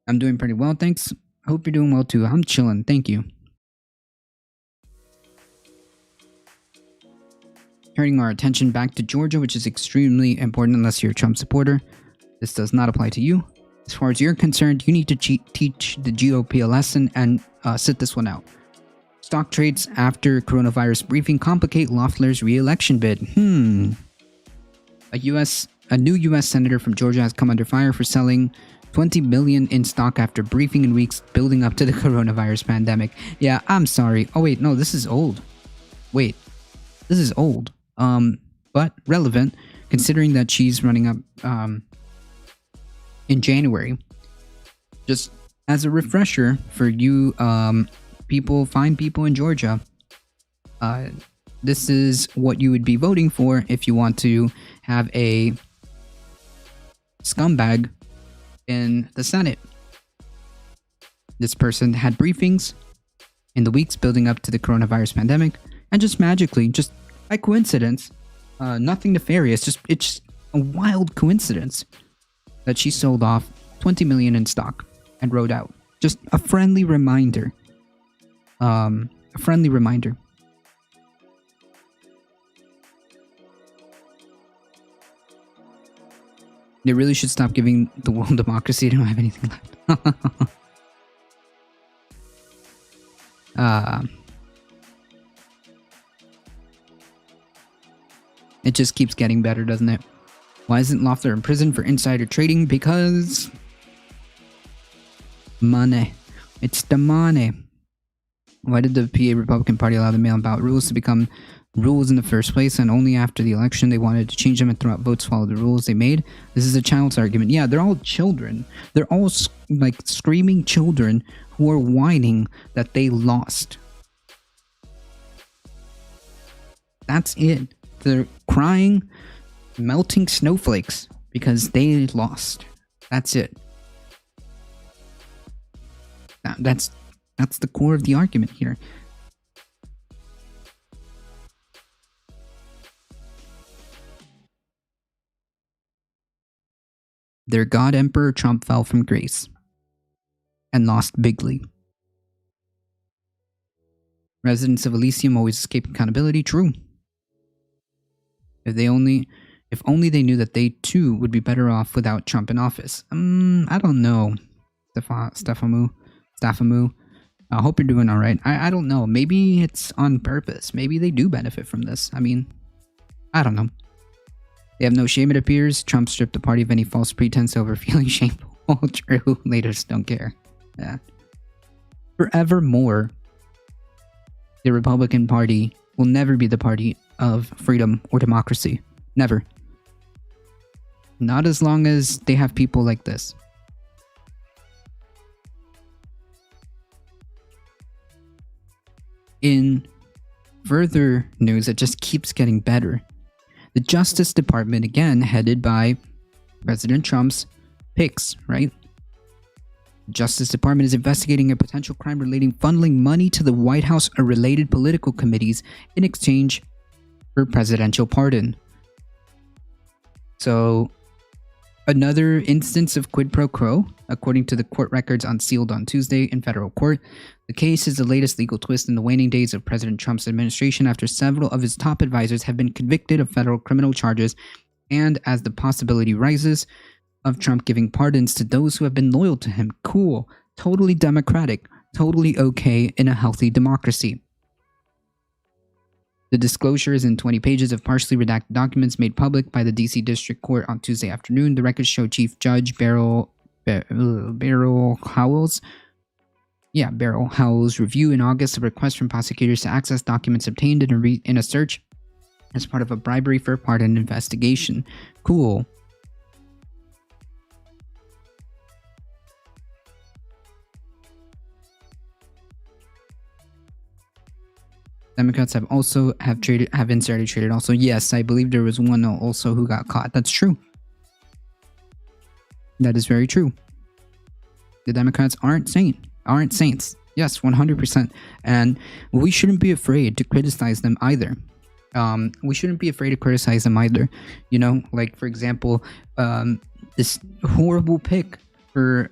I'm doing pretty well, thanks. Hope you're doing well too. I'm chilling. Thank you. Turning our attention back to Georgia, which is extremely important unless you're a Trump supporter. This does not apply to you. As far as you're concerned, you need to teach the GOP a lesson and sit this one out. Stock trades after coronavirus briefing complicate Loeffler's re-election bid. A new U.S. senator from Georgia has come under fire for selling $20 million in stock after briefing in weeks building up to the coronavirus pandemic. Yeah, I'm sorry. Oh wait, no, this is old. Wait, this is old. But relevant considering that she's running up in January. Just as a refresher for you, fine people in Georgia, this is what you would be voting for if you want to have a scumbag in the Senate. This person had briefings in the weeks building up to the coronavirus pandemic, and just magically, just by coincidence, nothing nefarious, it's a wild coincidence that she sold off $20 million in stock and rode out. Just a friendly reminder. They really should stop giving the world democracy. They don't have anything left. It just keeps getting better, doesn't it? Why isn't Loeffler in prison for insider trading? Because money. It's the money. Why did the PA Republican Party allow the mail-in ballot rules to become rules in the first place, and only after the election they wanted to change them and throw out votes follow the rules they made? This is a child's argument. Yeah, they're all children. They're all like screaming children who are whining that they lost. That's it. They're crying, melting snowflakes because they lost. That's it. That's the core of the argument here. Their God Emperor Trump fell from grace and lost bigly. Residents of Elysium always escape accountability. True. If only they knew that they too would be better off without Trump in office. I don't know, Stephamu. I hope you're doing all right. I don't know. Maybe it's on purpose. Maybe they do benefit from this. I mean, I don't know. They have no shame, it appears. Trump stripped the party of any false pretense over feeling shameful. True. Leaders don't care. Yeah. Forevermore, the Republican Party will never be the party of freedom or democracy. Never. Not as long as they have people like this. In further news, it just keeps getting better. The Justice Department, again, headed by President Trump's picks, right? The Justice Department is investigating a potential crime relating funneling money to the White House or related political committees in exchange for presidential pardon. So, another instance of quid pro quo, according to the court records unsealed on Tuesday in federal court. The case is the latest legal twist in the waning days of President Trump's administration after several of his top advisors have been convicted of federal criminal charges, and as the possibility rises of Trump giving pardons to those who have been loyal to him. Cool. Totally democratic. Totally okay in a healthy democracy. The disclosure is in 20 pages of partially redacted documents made public by the D.C. District Court on Tuesday afternoon. The records show Chief Judge Beryl Beryl Howell's. Yeah, Beryl Howell's review in August of request from prosecutors to access documents obtained in a search as part of a bribery for pardon investigation. Cool. Democrats have insider traded also. Yes, I believe there was one also who got caught. That's true. That is very true. The Democrats aren't saints. Yes, 100%. And we shouldn't be afraid to criticize them either. You know, like, for example, this horrible pick for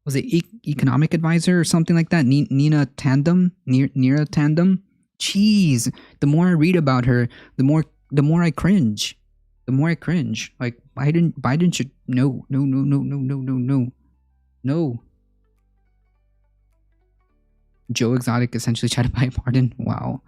was it economic advisor or something like that? Neera Tandon. Jeez, the more I read about her, the more I cringe. Like, Biden should no. Joe Exotic essentially tried to buy a pardon. Wow.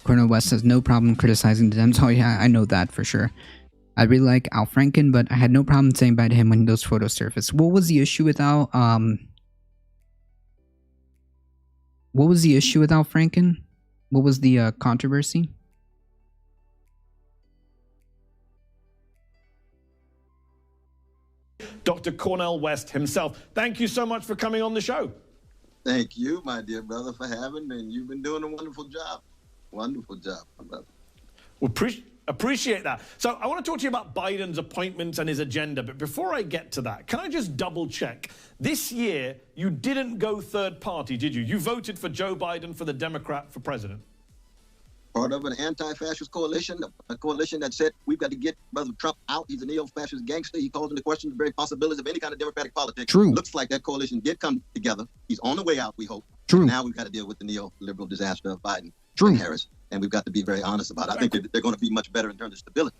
Cornel West has no problem criticizing the Dems. Oh yeah, I know that for sure. I really like Al Franken, but I had no problem saying bye to him when those photos surfaced. What was the issue with Al? What was the issue with Al Franken? What was the controversy? Dr. Cornel West himself. Thank you so much for coming on the show. Thank you, my dear brother, for having me. You've been doing a wonderful job. Wonderful job, my brother. Well, appreciate that. So I want to talk to you about Biden's appointments and his agenda. But before I get to that, can I just double check? This year, you didn't go third party, did you? You voted for Joe Biden for the Democrat for president. Part of an anti-fascist coalition, a coalition that said we've got to get Brother Trump out. He's a neo-fascist gangster. He calls into question the very possibilities of any kind of democratic politics. True. Looks like that coalition did come together. He's on the way out, we hope. True. And now we've got to deal with the neoliberal disaster of Biden. True. And Harris, and we've got to be very honest about it. I think they're going to be much better in terms of stability.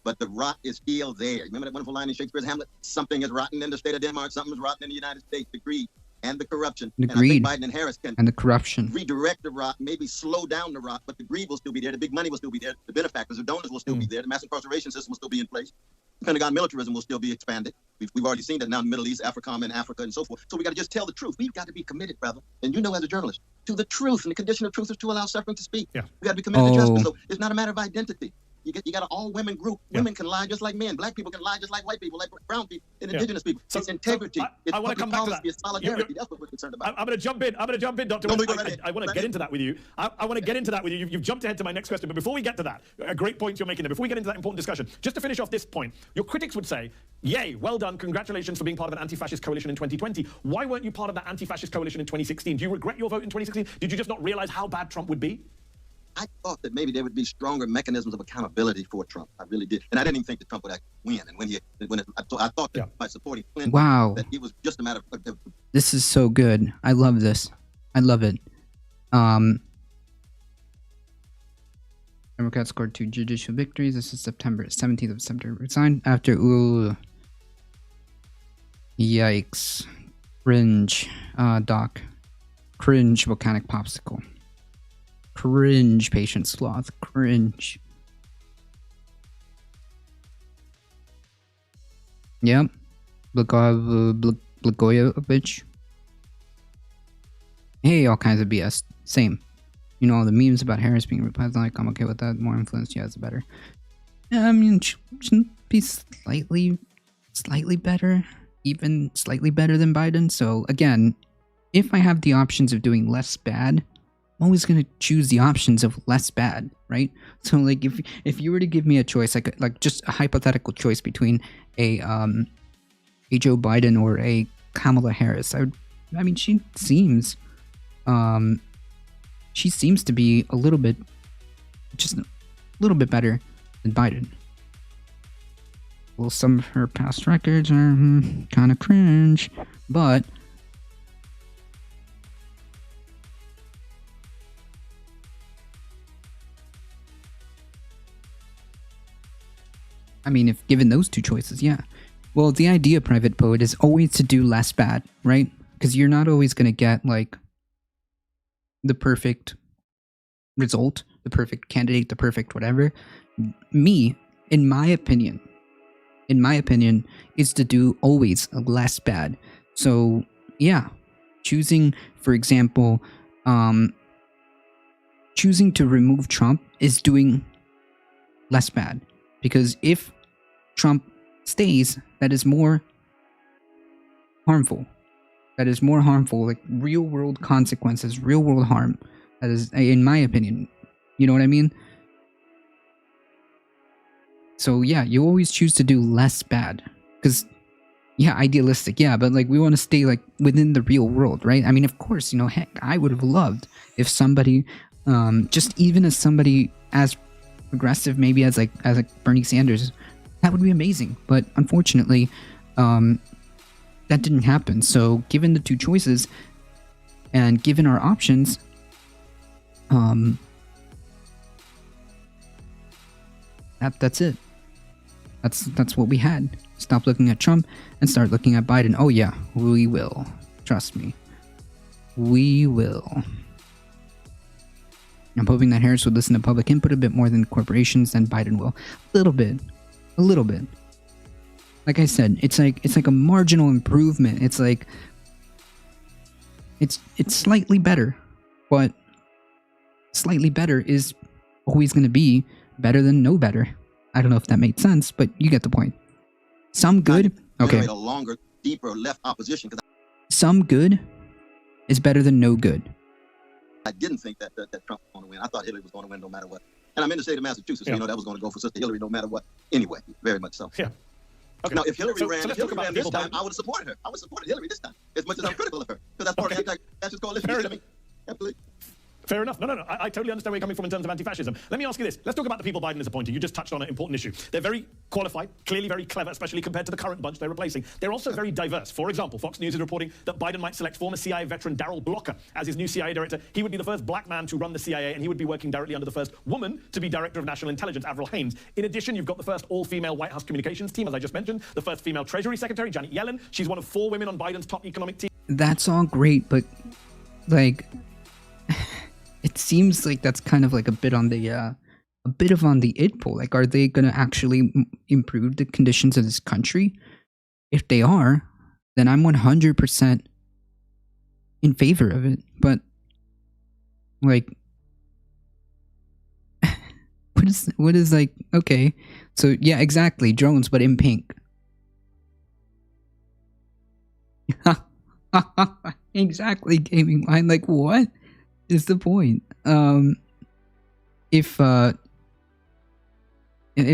But the rot is still there. Remember that wonderful line in Shakespeare's Hamlet? Something is rotten in the state of Denmark, something is rotten in the United States, the greed and the corruption. The and greed. I think Biden and Harris can And the corruption. redirect the rot, maybe slow down the rot, but the greed will still be there, the big money will still be there, the benefactors, the donors will still be there, the mass incarceration system will still be in place, the Pentagon militarism will still be expanded. We've already seen that now in the Middle East, AFRICOM and Africa and so forth. So we got to just tell the truth. We've got to be committed, brother. And you know, as a journalist, to the truth. And the condition of truth is to allow suffering to speak. Yeah. We got to be committed to justice. So it's not a matter of identity. You got an all-women group. Yeah. Women can lie just like men. Black people can lie just like white people, like brown people, and Yeah. indigenous people. So- it's integrity. so it's I want to come back to that. It's solidarity. That's what we're concerned about. I'm going to jump in. Dr. No, West. go right ahead. I want to get into that with you. I want to get into that with you. You've jumped ahead to my next question. But before we get to that, a great point you're making there. Before we get into that important discussion, just to finish off this point, your critics would say, yay, well done, congratulations for being part of an anti-fascist coalition in 2020. Why weren't you part of that anti-fascist coalition in 2016? Do you regret your vote in 2016? Did you just not realize how bad Trump would be? I thought that maybe there would be stronger mechanisms of accountability for Trump. I really did. And I didn't even think that Trump would actually win. And I thought that by supporting Clinton, Wow. that it was just a matter of This is so good. I love this. I love it. Democrats scored 2 judicial victories. This is 17th of September. Resigned after yikes. Cringe. Doc. Cringe volcanic popsicle. Cringe patient sloth. Cringe. Yep. Blagojevich. Hey, all kinds of BS. Same. You know, all the memes about Harris being Republican, I'm okay with that. More influence, yeah, it's better. I mean, shouldn't be slightly better. Even slightly better than Biden. So, again, if I have the options of doing less bad I'm always gonna choose the options of less bad, right? So like if you were to give me a choice, like just a hypothetical choice between a Joe Biden or a Kamala Harris, I mean she seems to be a little bit better than Biden. Well, some of her past records are kind of cringe, but I mean, if given those two choices, yeah. Well, the idea, Private Poet, is always to do less bad, right? Because you're not always going to get, like, the perfect result, the perfect candidate, the perfect whatever. Me, in my opinion, is to do always less bad. So, yeah. Choosing, for example, choosing to remove Trump is doing less bad. Because if Trump stays, that is more harmful. Like real world consequences, real world harm. That is, in my opinion. You know what I mean? So yeah, you always choose to do less bad. Because, yeah, idealistic, yeah, but like we want to stay like within the real world, right? I mean, of course, you know, heck, I would have loved if somebody, just even as somebody as progressive, maybe as like Bernie Sanders, that would be amazing. But unfortunately, that didn't happen. So given the two choices and given our options, that's it. That's what we had. Stop looking at Trump and start looking at Biden. Oh yeah, we will. Trust me. We will. I'm hoping that Harris would listen to public input a bit more than corporations than Biden will. A little bit. Like I said, it's like a marginal improvement. It's like it's slightly better, but slightly better is always going to be better than no better. I don't know if that made sense, but you get the point. Some good, okay. A longer, deeper left opposition. Some good is better than no good. I didn't think that Trump was going to win. I thought Hillary was going to win no matter what. And I'm in the state of Massachusetts, so you know that was going to go for Sister Hillary no matter what. Anyway, very much so. Yeah. Okay. Now, if Hillary ran this Biden. time, I would have supported her. I would have supported Hillary this time, as much as I'm critical of her. Because that's part of the anti-fascist coalition. Fair enough. Absolutely. Fair enough. No. I totally understand where you're coming from in terms of anti-fascism. Let me ask you this. Let's talk about the people Biden is appointing. You just touched on an important issue. They're very qualified, clearly very clever, especially compared to the current bunch they're replacing. They're also very diverse. For example, Fox News is reporting that Biden might select former CIA veteran Darrell Blocker as his new CIA director. He would be the first black man to run the CIA, and he would be working directly under the first woman to be director of national intelligence, Avril Haines. In addition, you've got the first all-female White House communications team, as I just mentioned, the first female Treasury Secretary, Janet Yellen. She's one of 4 women on Biden's top economic team. That's all great, but like it seems like that's kind of like a bit on the id pole. Like, are they going to actually improve the conditions of this country? If they are, then I'm 100% in favor of it. But like, what is like? Okay, so yeah, exactly, drones, but in pink. Exactly, gaming mind. Like, what is the point? If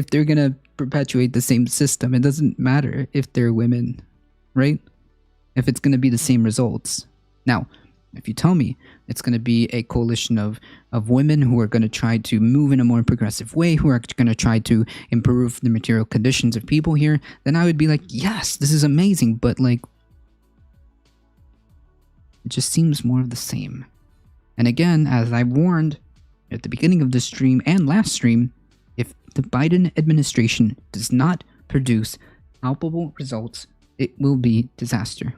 they're gonna perpetuate the same system, it doesn't matter if they're women, right? If it's gonna be the same results. Now, if you tell me it's gonna be a coalition of women who are gonna try to move in a more progressive way, who are gonna try to improve the material conditions of people here, then I would be like, yes, this is amazing. But like, it just seems more of the same. And again, as I warned at the beginning of this stream and last stream, if the Biden administration does not produce palpable results, it will be disaster.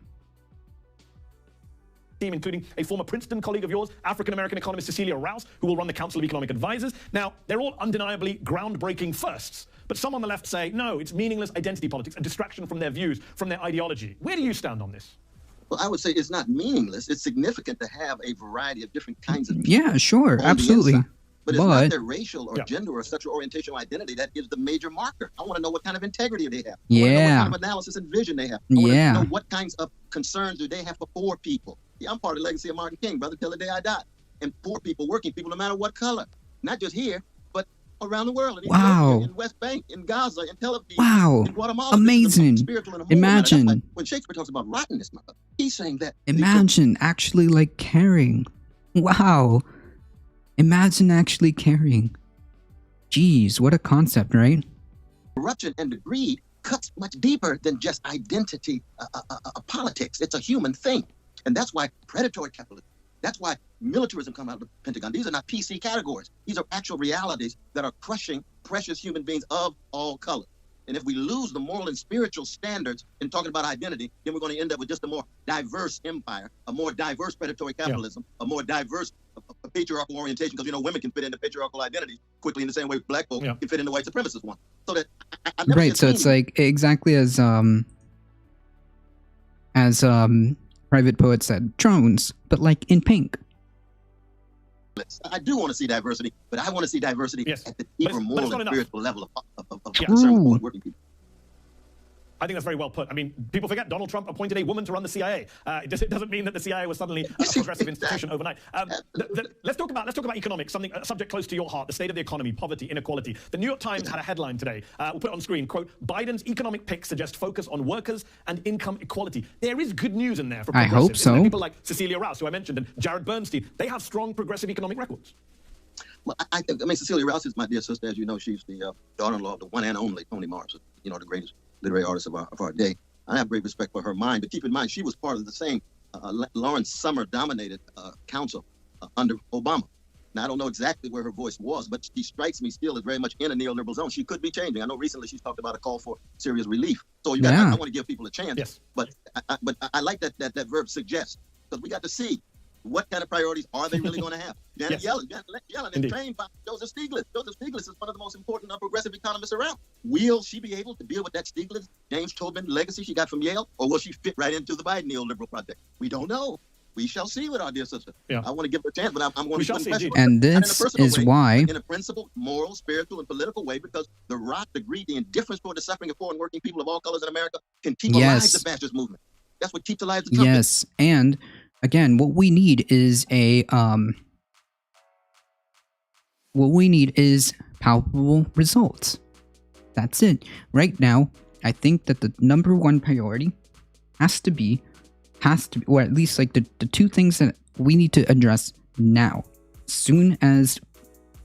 Team, including a former Princeton colleague of yours, African-American economist Cecilia Rouse, who will run the Council of Economic Advisors. Now, they're all undeniably groundbreaking firsts, but some on the left say, no, it's meaningless identity politics, a distraction from their views, from their ideology. Where do you stand on this? Well, I would say it's not meaningless. It's significant to have a variety of different kinds of people. Yeah, sure, absolutely. But it's not their racial or gender or sexual orientation or identity that gives the major marker. I want to know what kind of integrity they have. I want to know what kind of analysis and vision they have. I want to know what kinds of concerns do they have for poor people. Yeah, I'm part of the legacy of Martin King, brother, till the day I die. and poor people, working people, no matter what color. Not just here, but around the world. In Wow. Ethiopia, in West Bank, in Gaza, in Tel Aviv, Wow. in Guatemala. Amazing. Spiritual and a moral matter. That's why Imagine. when Shakespeare talks about rottenness, he's saying that. Imagine actually like caring. Wow. Imagine actually caring. Jeez, what a concept, right? Corruption and the greed cuts much deeper than just identity politics. It's a human thing. And that's why predatory capitalism, that's why militarism come out of the Pentagon. These are not PC categories. These are actual realities that are crushing precious human beings of all colors. And if we lose the moral and spiritual standards in talking about identity, then we're going to end up with just a more diverse empire, a more diverse predatory capitalism, a more diverse patriarchal orientation, because, you know, women can fit into patriarchal identity quickly in the same way black folk can fit into white supremacist one. So that I never Right, so it's like exactly as Private Poet said, drones, but like in pink. I do want to see diversity, but I want to see diversity at the deeper but it's moral not and enough. spiritual level of concern with working people. I think that's very well put. I mean, people forget Donald Trump appointed a woman to run the CIA. It doesn't mean that the CIA was suddenly a progressive institution overnight. Let's talk about economics, a subject close to your heart, the state of the economy, poverty, inequality. The New York Times had a headline today. We'll put it on screen. Quote, Biden's economic picks suggest focus on workers and income equality. There is good news in there for I progressives. hope so. People like Cecilia Rouse, who I mentioned, and Jared Bernstein, they have strong progressive economic records. Well, I mean, Cecilia Rouse is my dear sister. As you know, she's the daughter-in-law of the one and only Toni Morrison, you know, the greatest literary artist of our day. I have great respect for her mind, but keep in mind, she was part of the same Lawrence Summer-dominated council under Obama. Now, I don't know exactly where her voice was, but she strikes me still as very much in a neoliberal zone. She could be changing. I know recently she's talked about a call for serious relief. So you got, I want to give people a chance, but I like that verb suggests, because we got to see what kind of priorities are they really going to have. Janet Yellen is trained by Joseph Stiglitz. Joseph Stiglitz is one of the most important progressive economists around. Will she be able to deal with that Stiglitz, James Tobin legacy she got from Yale, or will she fit right into the Biden neoliberal project? We don't know. We shall see with our dear sister. I want to give her a chance, but I'm going to put question. And this is why, in a principled, moral, spiritual, and political way, because the rot, the greed, the indifference toward the suffering of poor and working people of all colors in America can keep alive the fascist movement. That's what keeps alive the Trump. Yes, and again, what we need is palpable results. That's it. Right now, I think that the number one priority has to be, or at least like the two things that we need to address now. As soon as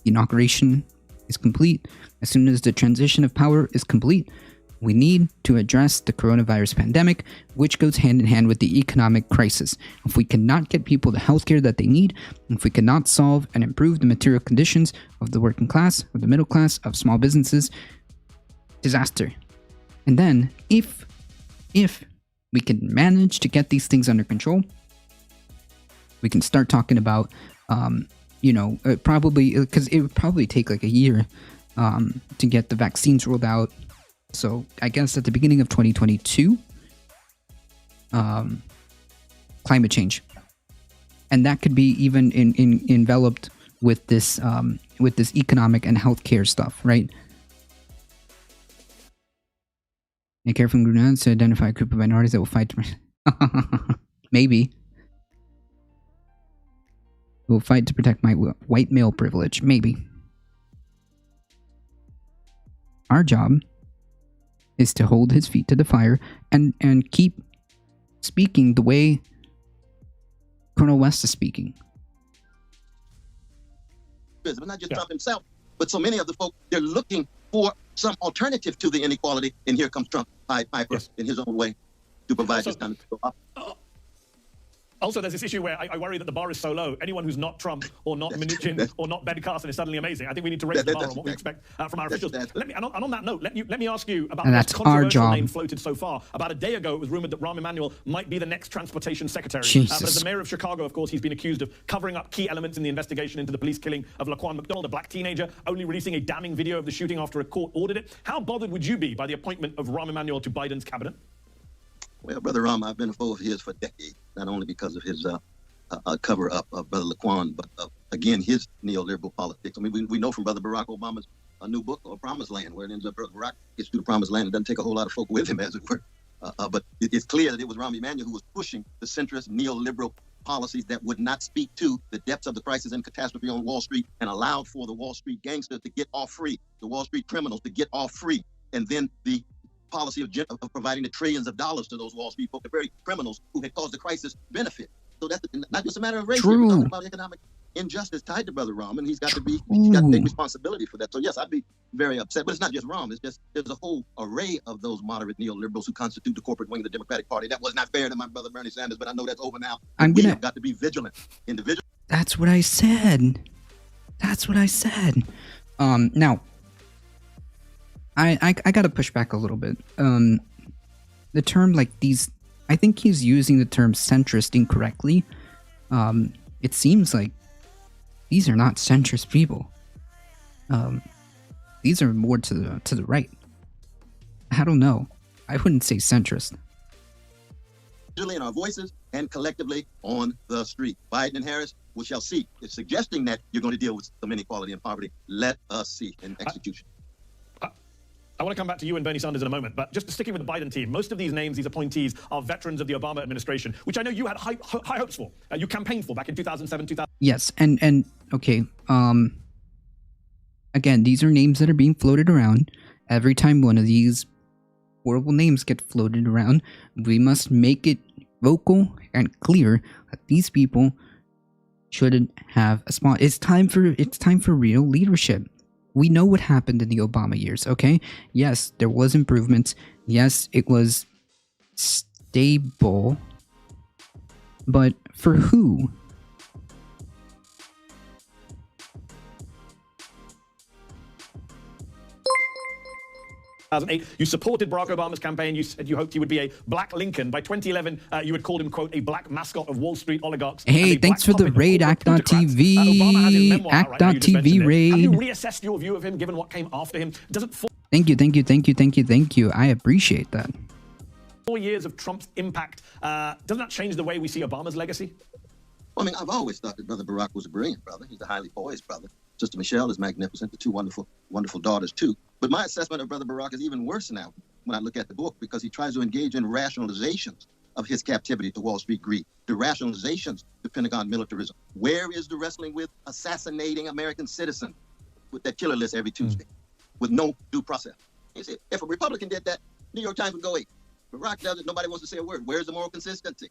the inauguration is complete, as soon as the transition of power is complete, we need to address the coronavirus pandemic, which goes hand in hand with the economic crisis. If we cannot get people the healthcare that they need, if we cannot solve and improve the material conditions of the working class, of the middle class, of small businesses, disaster. And then, if we can manage to get these things under control, we can start talking about, probably, because it would probably take like a year to get the vaccines rolled out. So I guess at the beginning of 2022, climate change, and that could be even enveloped with this economic and healthcare stuff, right? And care from Grunans to identify a group of minorities that will fight. Maybe will fight to protect my white male privilege. Maybe our job is to hold his feet to the fire and keep speaking the way Colonel West is speaking. But not just Trump himself, but so many of the folk, they're looking for some alternative to the inequality, and here comes Trump, Piper, in his own way, to provide this kind of Also, there's this issue where I worry that the bar is so low. Anyone who's not Trump or not Mnuchin or not Ben Carson is suddenly amazing. I think we need to raise the bar on what we expect from our officials. And on that note, let me ask you about the most controversial name floated so far. About a day ago, it was rumored that Rahm Emanuel might be the next transportation secretary. But as the mayor of Chicago, of course, he's been accused of covering up key elements in the investigation into the police killing of Laquan McDonald, a black teenager, only releasing a damning video of the shooting after a court ordered it. How bothered would you be by the appointment of Rahm Emanuel to Biden's cabinet? Well, Brother Rahm, I've been a foe of his for decades, not only because of his cover-up of Brother Laquan, but again, his neoliberal politics. I mean, we know from Brother Barack Obama's new book, or Promised Land, where it ends up Brother Barack gets to the Promised Land. It doesn't take a whole lot of folk with him, as it were. But it's clear that it was Rahm Emanuel who was pushing the centrist neoliberal policies that would not speak to the depths of the crisis and catastrophe on Wall Street and allowed for the Wall Street gangsters to get off free, the Wall Street criminals to get off free. And then the policy of providing the trillions of dollars to those Wall Street folks, the very criminals who had caused the crisis, benefit. So that's not just a matter of race. True. We're talking about economic injustice tied to Brother Rahm, and he's got to take responsibility for that. So yes, I'd be very upset. But it's not just Rahm. It's just there's a whole array of those moderate neoliberals who constitute the corporate wing of the Democratic Party. That was not fair to my brother Bernie Sanders, but I know that's over now. We have got to be vigilant. Individual. That's what I said. That's what I said. Now, I gotta push back a little bit. The term like these, I think he's using the term centrist incorrectly. It seems like these are not centrist people. These are more to the right. I don't know. I wouldn't say centrist. In our voices and collectively on the street. Biden and Harris, we shall see. It's suggesting that you're going to deal with some inequality and poverty. Let us see in execution. I want to come back to you and Bernie Sanders in a moment, but just sticking with the Biden team, most of these names, these appointees, are veterans of the Obama administration, which I know you had high hopes for. You campaigned for back in 2007, 2000. Yes, and okay. Again, these are names that are being floated around. Every time one of these horrible names get floated around, we must make it vocal and clear that these people shouldn't have a spot. It's time for real leadership. We know what happened in the Obama years, okay? Yes, there was improvements. Yes, it was stable. But for who? 2008, you supported Barack Obama's campaign. You said you hoped he would be a black Lincoln. By 2011, you had called him, quote, a black mascot of Wall Street oligarchs. Hey, thanks for the raid, Act.tv. Act.tv raid. Have you reassessed your view of him, given what came after him? Doesn't Thank you. I appreciate that. 4 years of Trump's impact, doesn't that change the way we see Obama's legacy? Well, I mean, I've always thought that Brother Barack was a brilliant brother. He's a highly poised brother. Sister Michelle is magnificent, the two wonderful, wonderful daughters, too. But my assessment of Brother Barack is even worse now when I look at the book, because he tries to engage in rationalizations of his captivity to Wall Street greed, the rationalizations to Pentagon militarism. Where is the wrestling with assassinating American citizens with that killer list every Tuesday with no due process? You see, if a Republican did that, New York Times would go 8. Barack does it, nobody wants to say a word. Where's the moral consistency?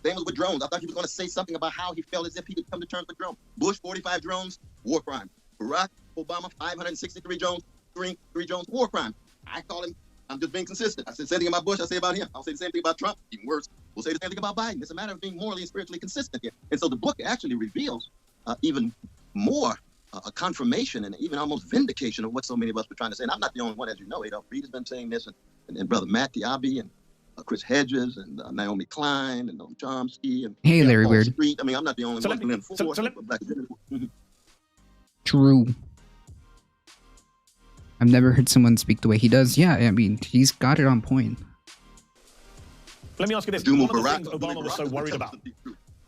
Same was with drones. I thought he was going to say something about how he felt as if he could come to terms with drones. Bush, 45 drones, war crime. Barack Obama, 563 drones, three drones, war crime. I call him, I'm just being consistent. I said the same thing about Bush, I say about him. I'll say the same thing about Trump, even worse. We'll say the same thing about Biden. It's a matter of being morally and spiritually consistent here. And so the book actually reveals even more a confirmation and even almost vindication of what so many of us were trying to say. And I'm not the only one, as you know. Adolph Reed has been saying this, and Brother Matt Diaby, and Chris Hedges, and Naomi Klein, and Noam Chomsky, and hey, Larry Paul Weird. Street. I mean, I'm not the only one. Glenn Ford, True. I've never heard someone speak the way he does. Yeah, I mean, he's got it on point. Let me ask you this. One of the things Obama was so worried about.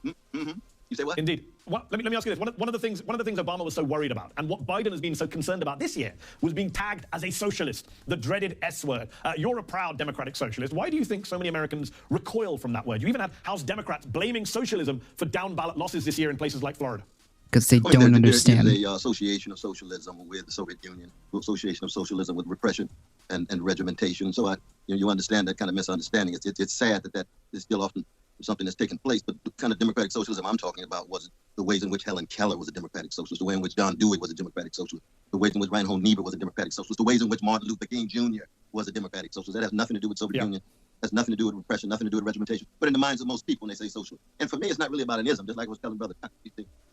You say what? Indeed. Let me ask you this. One of the things Obama was so worried about, and what Biden has been so concerned about this year, was being tagged as a socialist, the dreaded S word. You're a proud democratic socialist. Why do you think so many Americans recoil from that word? You even had House Democrats blaming socialism for down ballot losses this year in places like Florida. Because they don't understand. There's a association of socialism with the Soviet Union, association of socialism with repression and regimentation. So you understand that kind of misunderstanding. It's sad that is still often something that's taken place. But the kind of democratic socialism I'm talking about was the ways in which Helen Keller was a democratic socialist, the way in which John Dewey was a democratic socialist, the ways in which Reinhold Niebuhr was a democratic socialist, the ways in which Martin Luther King Jr. was a democratic socialist. That has nothing to do with Soviet Union. Has nothing to do with repression, nothing to do with regimentation. But in the minds of most people, when they say social. And for me, it's not really about an ism, just like I was telling Brother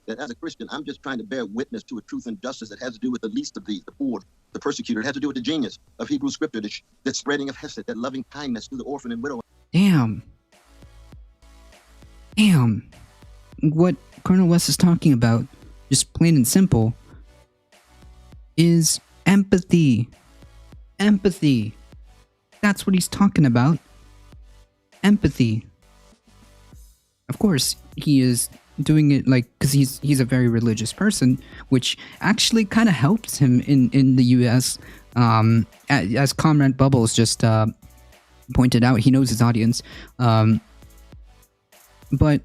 that as a Christian, I'm just trying to bear witness to a truth and justice that has to do with the least of these, the poor, the persecuted. It has to do with the genius of Hebrew scripture, that spreading of hesed, that loving kindness to the orphan and widow. Damn. What Colonel West is talking about, just plain and simple, is empathy. Empathy. That's what he's talking about. Empathy. Of course, he is doing it because he's a very religious person, which actually kind of helps him in the U.S. As Comrade Bubbles just pointed out, he knows his audience. But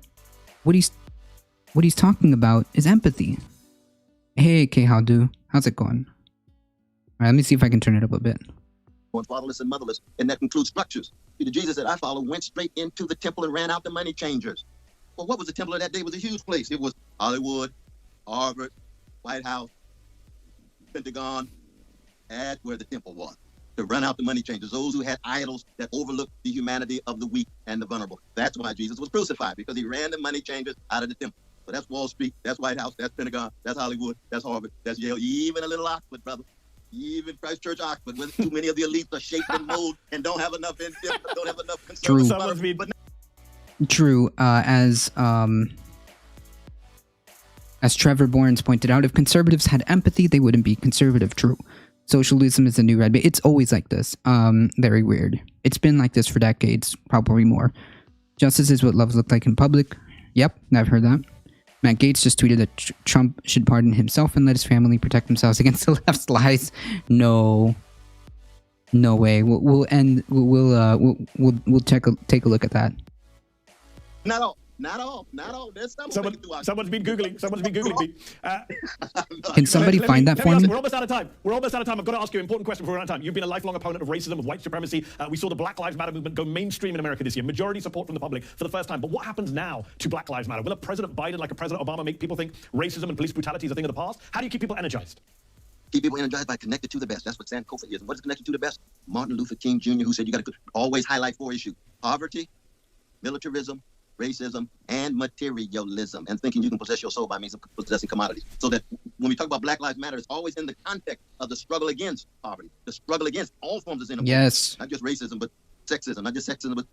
what he's talking about is empathy. Hey, K, how's it going? All right, let me see if I can turn it up a bit. Fatherless and motherless, and that includes structures. See, the Jesus that I follow went straight into the temple and ran out the money changers. Well, what was the temple of that day? It was a huge place. It was Hollywood, Harvard, White House, Pentagon. That's where the temple was, to run out the money changers, those who had idols that overlooked the humanity of the weak and the vulnerable. That's why Jesus was crucified, because he ran the money changers out of the temple. So that's Wall Street, that's White House, that's Pentagon, that's Hollywood, that's Harvard, that's Yale, even a little Oxford, brother. Even Christ Church Oxford, when too many of the elites are shaped and molded and don't have enough don't have enough True. True. As Trevor Borns pointed out, if conservatives had empathy, they wouldn't be conservative. True. Socialism is the new red. It's always like this. Very weird. It's been like this for decades, probably more. Justice is what love looked like in public. Yep, I've heard that. Matt Gaetz just tweeted that Trump should pardon himself and let his family protect themselves against the left's lies. No way. We'll take a look at that. Not all. There's Someone's been Googling me. Can somebody find that for me? We're almost out of time. I've got to ask you an important question before we run out of time. You've been a lifelong opponent of racism, of white supremacy. We saw the Black Lives Matter movement go mainstream in America this year. Majority support from the public for the first time. But what happens now to Black Lives Matter? Will a President Biden, like a President Obama, make people think racism and police brutality is a thing of the past? How do you keep people energized? Keep people energized by connected to the best. That's what Sankofa is. And what is connected to the best? Martin Luther King Jr., who said you got to always highlight 4 issues: poverty, militarism, racism, and materialism, and thinking you can possess your soul by means of possessing commodities. So that when we talk about Black Lives Matter, it's always in the context of the struggle against poverty, the struggle against all forms of xenophobia. Yes. Not just racism, but sexism, not just sexism, but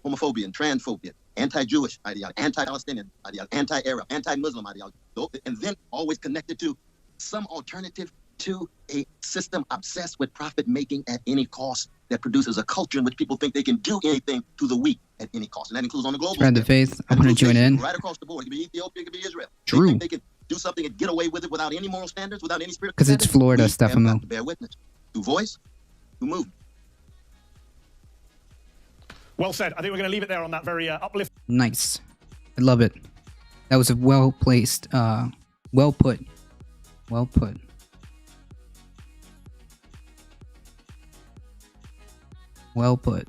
homophobia and transphobia, anti-Jewish ideology, anti-Palestinian ideology, anti-Arab, anti-Muslim ideology, and then always connected to some alternative to a system obsessed with profit making at any cost, that produces a culture in which people think they can do anything to the weak at any cost. And that includes on the global Spread the faith. I want to join in. Right across the board. It could be Ethiopia, it could be Israel. True. They think they can do something and get away with it without any moral standards, without any spiritual Because it's Florida, Stefano. Bear witness. Through voice, through movement. Well said. I think we're going to leave it there on that very uplift. Nice. I love it. That was a well-placed, well put. Well put. Well put.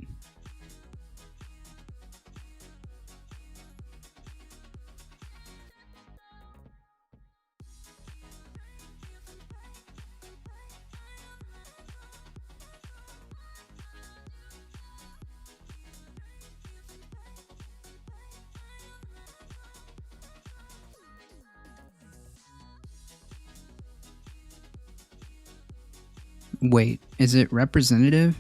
Wait, is it representative?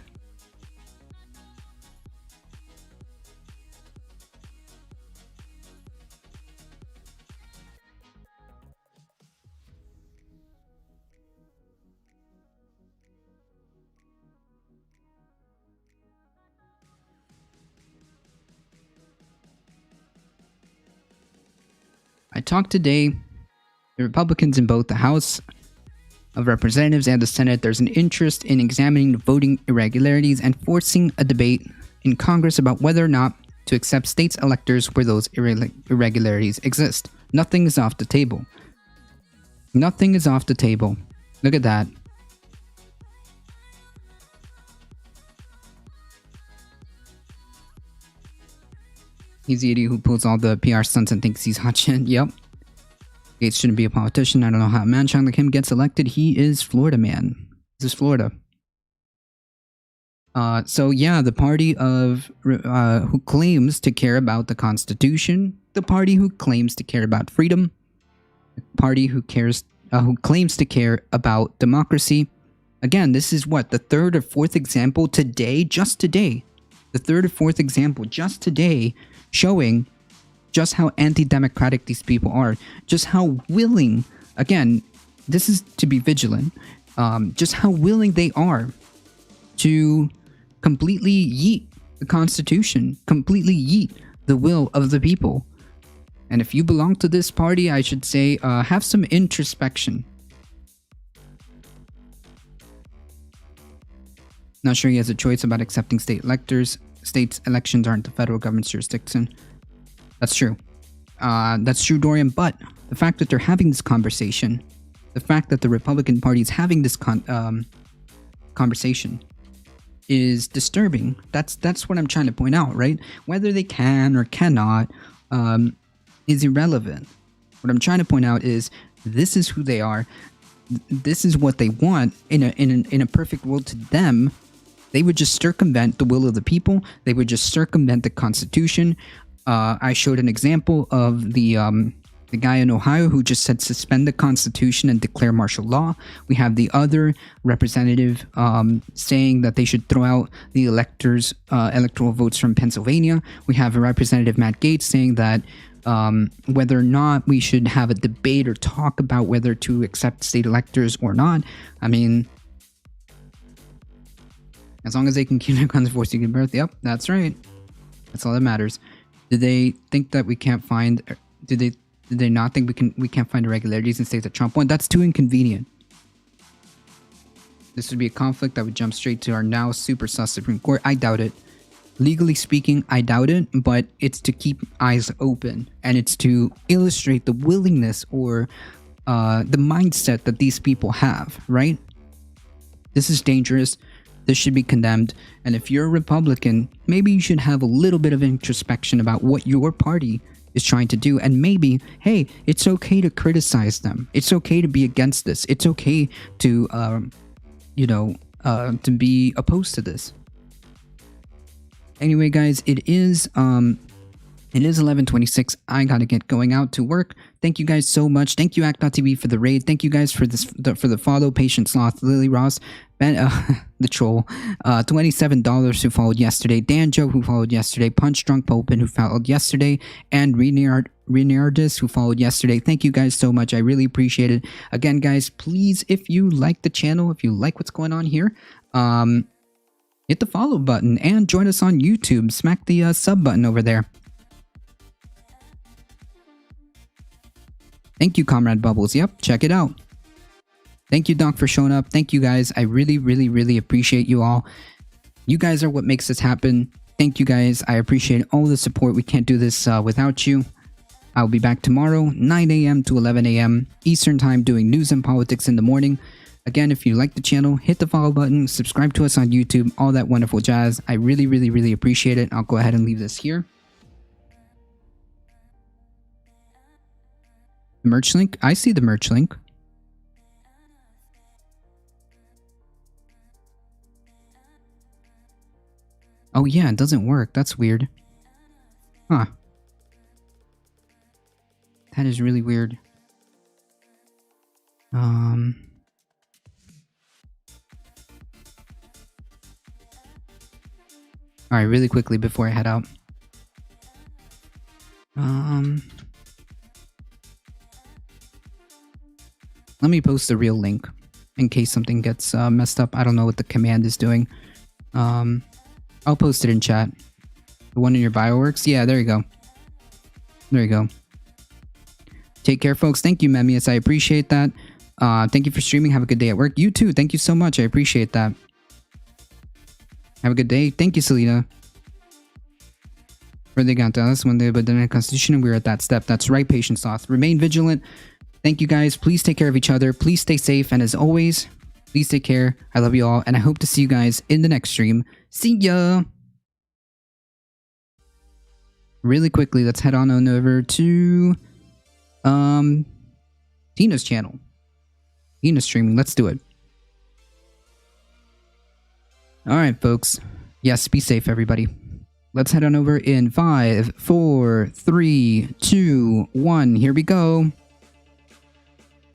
I talked today, the Republicans in both the House of Representatives and the Senate, there's an interest in examining the voting irregularities and forcing a debate in Congress about whether or not to accept states' electors where those irregularities exist. Nothing is off the table. Nothing is off the table. Look at that. He's the idiot who pulls all the PR stunts and thinks he's hot shit. Yep. Gaetz shouldn't be a politician. I don't know how a man like him gets elected. He is Florida man. This is Florida. So yeah, the party of who claims to care about the Constitution, the party who claims to care about freedom, the party who claims to care about democracy. Again, this is what, the third or fourth example today, just today. The third or fourth example just today, showing just how anti-democratic these people are, just how willing, again, this is to be vigilant, just how willing they are to completely yeet the Constitution, completely yeet the will of the people. And if you belong to this party, I should say, have some introspection. Not sure he has a choice about accepting state electors. States' elections aren't the federal government's jurisdiction. That's true. That's true, Dorian. But the fact that they're having this conversation, the fact that the Republican Party is having this conversation is disturbing. That's what I'm trying to point out, right? Whether they can or cannot is irrelevant. What I'm trying to point out is this is who they are. This is what they want. In a perfect world to them, they would just circumvent the will of the people. They would just circumvent the Constitution. I showed an example of the guy in Ohio who just said suspend the Constitution and declare martial law. We have the other representative saying that they should throw out the electoral votes from Pennsylvania. We have a Representative Matt Gaetz saying that whether or not we should have a debate or talk about whether to accept state electors or not. I mean, as long as they can keep their guns before seeking birth. Yep, that's right. That's all that matters. Do they think that we can't find? Did they not think we can't find irregularities in states that Trump won? That's too inconvenient. This would be a conflict that would jump straight to our now super sus Supreme Court. I doubt it. Legally speaking, I doubt it, but it's to keep eyes open, and it's to illustrate the willingness or the mindset that these people have, right? This is dangerous. This should be condemned. And if you're a Republican, maybe you should have a little bit of introspection about what your party is trying to do. And maybe, hey, it's okay to criticize them. It's okay to be against this. It's okay to, to be opposed to this. Anyway, guys, it is 11:26. I gotta get going out to work. Thank you guys so much. Thank you, Act.tv, for the raid. Thank you guys for the follow. Patient Sloth, Lily Ross, Ben, the troll, $27 who followed yesterday. Dan Joe who followed yesterday. Punch Drunk Popin who followed yesterday, and Renardis who followed yesterday. Thank you guys so much. I really appreciate it. Again, guys, please, if you like the channel, if you like what's going on here, hit the follow button and join us on YouTube. Smack the sub button over there. Thank you, Comrade Bubbles. Yep, check it out. Thank you, Doc, for showing up. Thank you, guys. I really, really, really appreciate you all. You guys are what makes this happen. Thank you, guys. I appreciate all the support. We can't do this without you. I'll be back tomorrow, 9 a.m. to 11 a.m. Eastern Time, doing news and politics in the morning. Again, if you like the channel, hit the follow button, subscribe to us on YouTube, all that wonderful jazz. I really, really, really appreciate it. I'll go ahead and leave this here. Merch link? I see the merch link. Oh yeah, it doesn't work. That's weird. Huh. That is really weird. Alright, really quickly before I head out. Let me post the real link in case something gets messed up. I don't know what the command is doing. I'll post it in chat. The one in your bio works? Yeah, there you go. There you go. Take care, folks. Thank you, Memius. I appreciate that. Thank you for streaming. Have a good day at work. You too. Thank you so much. I appreciate that. Have a good day. Thank you, Selena. Where they got to us when they abandoned the Constitution and we were at that step. That's right, Patient Sloth. Remain vigilant. Thank you, guys. Please take care of each other. Please stay safe. And as always, please take care. I love you all. And I hope to see you guys in the next stream. See ya! Really quickly, let's head on over to Tina's channel. Tina's streaming. Let's do it. Alright, folks. Yes, be safe, everybody. Let's head on over in 5, 4, 3, 2, 1. Here we go.